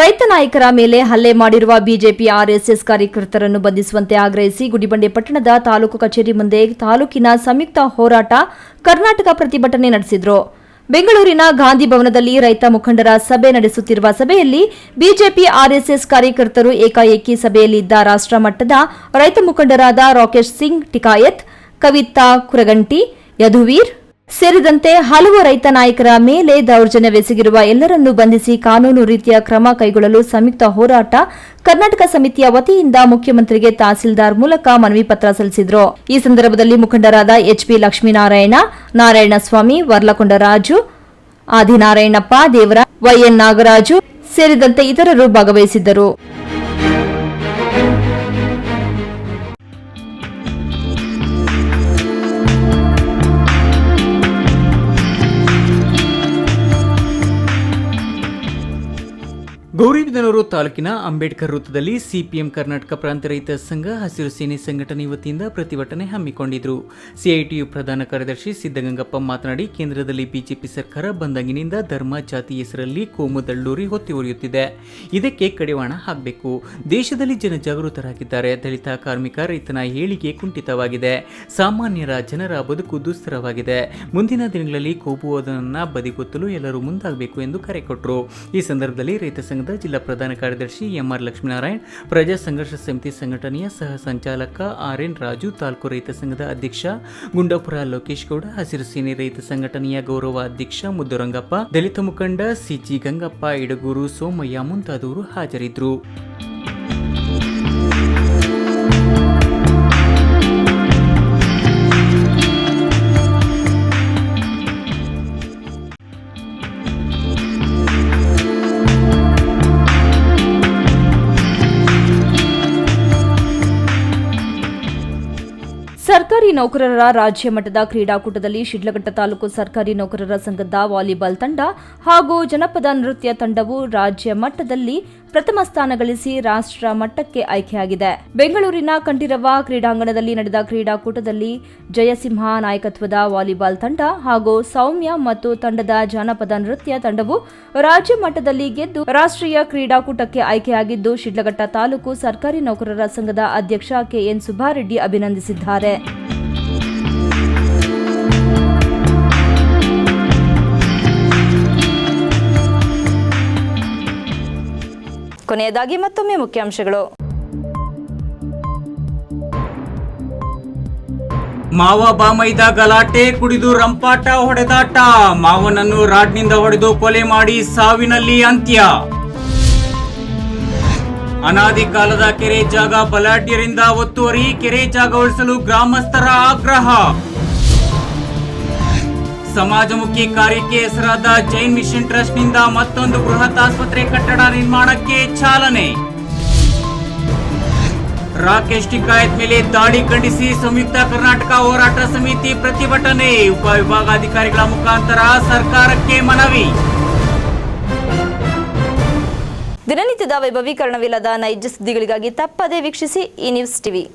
ರೈತ ನಾಯಕರ ಮೇಲೆ ಹಲ್ಲೆ ಮಾಡಿರುವ ಬಿಜೆಪಿ ಆರ್ಎಸ್ಎಸ್ ಕಾರ್ಯಕರ್ತರನ್ನು ಬಂಧಿಸುವಂತೆ ಆಗ್ರಹಿಸಿ ಗುಡಿಬಂಡೆ ಪಟ್ಟಣದ ತಾಲೂಕು ಕಚೇರಿ ಮುಂದೆ ತಾಲೂಕಿನ ಸಂಯುಕ್ತ ಹೋರಾಟ ಕರ್ನಾಟಕ ಪ್ರತಿಭಟನೆ ನಡೆಸಿದರು. ಬೆಂಗಳೂರಿನ ಗಾಂಧಿ ಭವನದಲ್ಲಿ ರೈತ ಮುಖಂಡರ ಸಭೆ ನಡೆಸುತ್ತಿರುವ ಸಭೆಯಲ್ಲಿ ಬಿಜೆಪಿ ಆರ್ಎಸ್ಎಸ್ ಕಾರ್ಯಕರ್ತರು ಏಕಾಏಕಿ ಸಭೆಯಲ್ಲಿದ್ದ ರಾಷ್ಟ್ರ ಮಟ್ಟದ ರೈತ ಮುಖಂಡರಾದ ರಾಕೇಶ್ ಸಿಂಗ್ ಟಿಕಾಯತ್, ಕವಿತಾ ಕುರಗಂಟಿ, ಯದುವೀರ್ ಸೇರಿದಂತೆ ಹಲವು ರೈತ ನಾಯಕರ ಮೇಲೆ ದೌರ್ಜನ್ಯವೆಸಗಿರುವ ಎಲ್ಲರನ್ನೂ ಬಂಧಿಸಿ ಕಾನೂನು ರೀತಿಯ ಕ್ರಮ ಕೈಗೊಳ್ಳಲು ಸಂಯುಕ್ತ ಹೋರಾಟ ಕರ್ನಾಟಕ ಸಮಿತಿಯ ವತಿಯಿಂದ ಮುಖ್ಯಮಂತ್ರಿಗೆ ತಹಸೀಲ್ದಾರ್ ಮೂಲಕ ಮನವಿ ಪತ್ರ ಸಲ್ಲಿಸಿದರು. ಈ ಸಂದರ್ಭದಲ್ಲಿ ಮುಖಂಡರಾದ ಎಚ್ಪಿ ಲಕ್ಷ್ಮೀನಾರಾಯಣ, ನಾರಾಯಣಸ್ವಾಮಿ, ವರ್ಲಕೊಂಡ ರಾಜು, ಆದಿನಾರಾಯಣಪ್ಪ, ದೇವರಾಜ್, ವೈಎನ್ ನಾಗರಾಜು ಸೇರಿದಂತೆ ಇತರರು ಭಾಗವಹಿಸಿದ್ದರು. ಗೌರಿಬಿದನೂರು ತಾಲೂಕಿನ ಅಂಬೇಡ್ಕರ್ ವೃತ್ತದಲ್ಲಿ ಸಿಪಿಎಂ ಕರ್ನಾಟಕ ಪ್ರಾಂತ ರೈತ ಸಂಘ ಹಸಿರು ಸೇನೆ ಸಂಘಟನೆ ವತಿಯಿಂದ ಪ್ರತಿಭಟನೆ ಹಮ್ಮಿಕೊಂಡಿದ್ರು. ಸಿಐಟಿಯು ಪ್ರಧಾನ ಕಾರ್ಯದರ್ಶಿ ಸಿದ್ದಗಂಗಪ್ಪ ಮಾತನಾಡಿ, ಕೇಂದ್ರದಲ್ಲಿ ಬಿಜೆಪಿ ಸರ್ಕಾರ ಬಂದಂಗಿನಿಂದ ಧರ್ಮ ಜಾತಿ ಹೆಸರಲ್ಲಿ ಕೋಮು ದಳ್ಳೂರಿ ಹೊತ್ತಿ ಉರಿಯುತ್ತಿದೆ. ಇದಕ್ಕೆ ಕಡಿವಾಣ ಹಾಕಬೇಕು. ದೇಶದಲ್ಲಿ ಜನಜಾಗೃತರಾಗಿದ್ದಾರೆ. ದಲಿತ, ಕಾರ್ಮಿಕ, ರೈತನ ಏಳಿಗೆ ಕುಂಠಿತವಾಗಿದೆ. ಸಾಮಾನ್ಯರ ಜನರ ಬದುಕು ದುಸ್ತರವಾಗಿದೆ. ಮುಂದಿನ ದಿನಗಳಲ್ಲಿ ಕೋಮುವಾದವನ್ನು ಬದಿಗೊತ್ತಲು ಎಲ್ಲರೂ ಮುಂದಾಗಬೇಕು ಎಂದು ಕರೆ ಕೊಟ್ಟರು. ಈ ಸಂದರ್ಭದಲ್ಲಿ ರೈತ ಸಂಘದ ಜಿಲ್ಲಾ ಪ್ರಧಾನ ಕಾರ್ಯದರ್ಶಿ ಎಂಆರ್ ಲಕ್ಷ್ಮೀನಾರಾಯಣ್, ಪ್ರಜಾ ಸಂಘರ್ಷ ಸಮಿತಿ ಸಂಘಟನೆಯ ಸಹ ಸಂಚಾಲಕ ಆರ್ಎನ್ ರಾಜು, ತಾಲೂಕು ರೈತ ಸಂಘದ ಅಧ್ಯಕ್ಷ ಗುಂಡಾಪುರ ಲೋಕೇಶ್ ಗೌಡ, ಹಸಿರು ಸೇನೆ ರೈತ ಸಂಘಟನೆಯ ಗೌರವ ಅಧ್ಯಕ್ಷ ಮುದ್ದುರಂಗಪ್ಪ, ದಲಿತ ಮುಖಂಡ ಸಿಜಿ ಗಂಗಪ್ಪ, ಇಡಗೂರು ಸೋಮಯ್ಯ ಮುಂತಾದವರು ಹಾಜರಿದ್ದರು. ಸರ್ಕಾರಿ ನೌಕರರ ರಾಜ್ಯ ಮಟ್ಟದ ಕ್ರೀಡಾಕೂಟದಲ್ಲಿ ಶಿಡ್ಲಘಟ್ಟ ತಾಲೂಕು ಸರ್ಕಾರಿ ನೌಕರರ ಸಂಘದ ವಾಲಿಬಾಲ್ ತಂಡ ಹಾಗೂ ಜನಪದ ನೃತ್ಯ ತಂಡವು ರಾಜ್ಯ ಮಟ್ಟದಲ್ಲಿ ಪ್ರಥಮ ಸ್ಥಾನ ಗಳಿಸಿ ರಾಷ್ಟ್ರ ಮಟ್ಟಕ್ಕೆ ಆಯ್ಕೆಯಾಗಿದೆ. ಬೆಂಗಳೂರಿನ ಕಂಠೀರವ ಕ್ರೀಡಾಂಗಣದಲ್ಲಿ ನಡೆದ ಕ್ರೀಡಾಕೂಟದಲ್ಲಿ ಜಯಸಿಂಹ ನಾಯಕತ್ವದ ವಾಲಿಬಾಲ್ ತಂಡ ಹಾಗೂ ಸೌಮ್ಯ ಮತ್ತು ತಂಡದ ಜಾನಪದ ನೃತ್ಯ ತಂಡವು ರಾಜ್ಯ ಮಟ್ಟದಲ್ಲಿ ಗೆದ್ದು ರಾಷ್ಟ್ರೀಯ ಕ್ರೀಡಾಕೂಟಕ್ಕೆ ಆಯ್ಕೆಯಾಗಿದ್ದು, ಶಿಡ್ಲಘಟ್ಟ ತಾಲೂಕು ಸರ್ಕಾರಿ ನೌಕರರ ಸಂಘದ ಅಧ್ಯಕ್ಷ ಕೆಎನ್ ಸುಬ್ಬಾರೆಡ್ಡಿ ಅಭಿನಂದಿಸಿದ್ದಾರೆ. ಕೊನೆಯದಾಗಿ ಮತ್ತೊಮ್ಮೆ ಮುಖ್ಯಾಂಶಗಳು. ಮಾವ ಬಾಮೈದ ಗಲಾಟೆ, ಕುಡಿದು ರಂಪಾಟ, ಹೊಡೆದಾಟ, ಮಾವನನ್ನು ರಾಡ್ನಿಂದ ಹೊಡೆದು ಕೊಲೆ ಮಾಡಿ ಸಾವಿನಲ್ಲಿ ಅಂತ್ಯ. ಅನಾದಿ ಕಾಲದ ಕೆರೆ ಜಾಗ ಬಲಾಢ್ಯರಿಂದ ಒತ್ತುವರಿ, ಕೆರೆ ಜಾಗ ಉಳಿಸಲು ಗ್ರಾಮಸ್ಥರ ಆಗ್ರಹ. ಸಮಾಜಮುಖಿ ಕಾರ್ಯಕ್ಕೆ ಹೆಸರಾದ ಜೈನ್ ಮಿಷನ್ ಟ್ರಸ್ಟ್ನಿಂದ ಮತ್ತೊಂದು ಬೃಹತ್ ಆಸ್ಪತ್ರೆ ಕಟ್ಟಡ ನಿರ್ಮಾಣಕ್ಕೆ ಚಾಲನೆ. ರಾಕೇಶ್ ಟಿಕಾಯತ್ ಮೇಲೆ ದಾಳಿ ಖಂಡಿಸಿ ಸಂಯುಕ್ತ ಕರ್ನಾಟಕ ಹೋರಾಟ ಸಮಿತಿ ಪ್ರತಿಭಟನೆ, ಉಪವಿಭಾಗಾಧಿಕಾರಿಗಳ ಮುಖಾಂತರ ಸರ್ಕಾರಕ್ಕೆ ಮನವಿ. ದಿನನಿತ್ಯದ ವೈಭವೀಕರಣವಿಲ್ಲದ ನೈಜ ಸುದ್ದಿಗಳಿಗಾಗಿ ತಪ್ಪದೇ ವೀಕ್ಷಿಸಿ ಈ ನ್ಯೂಸ್ ಟಿವಿ.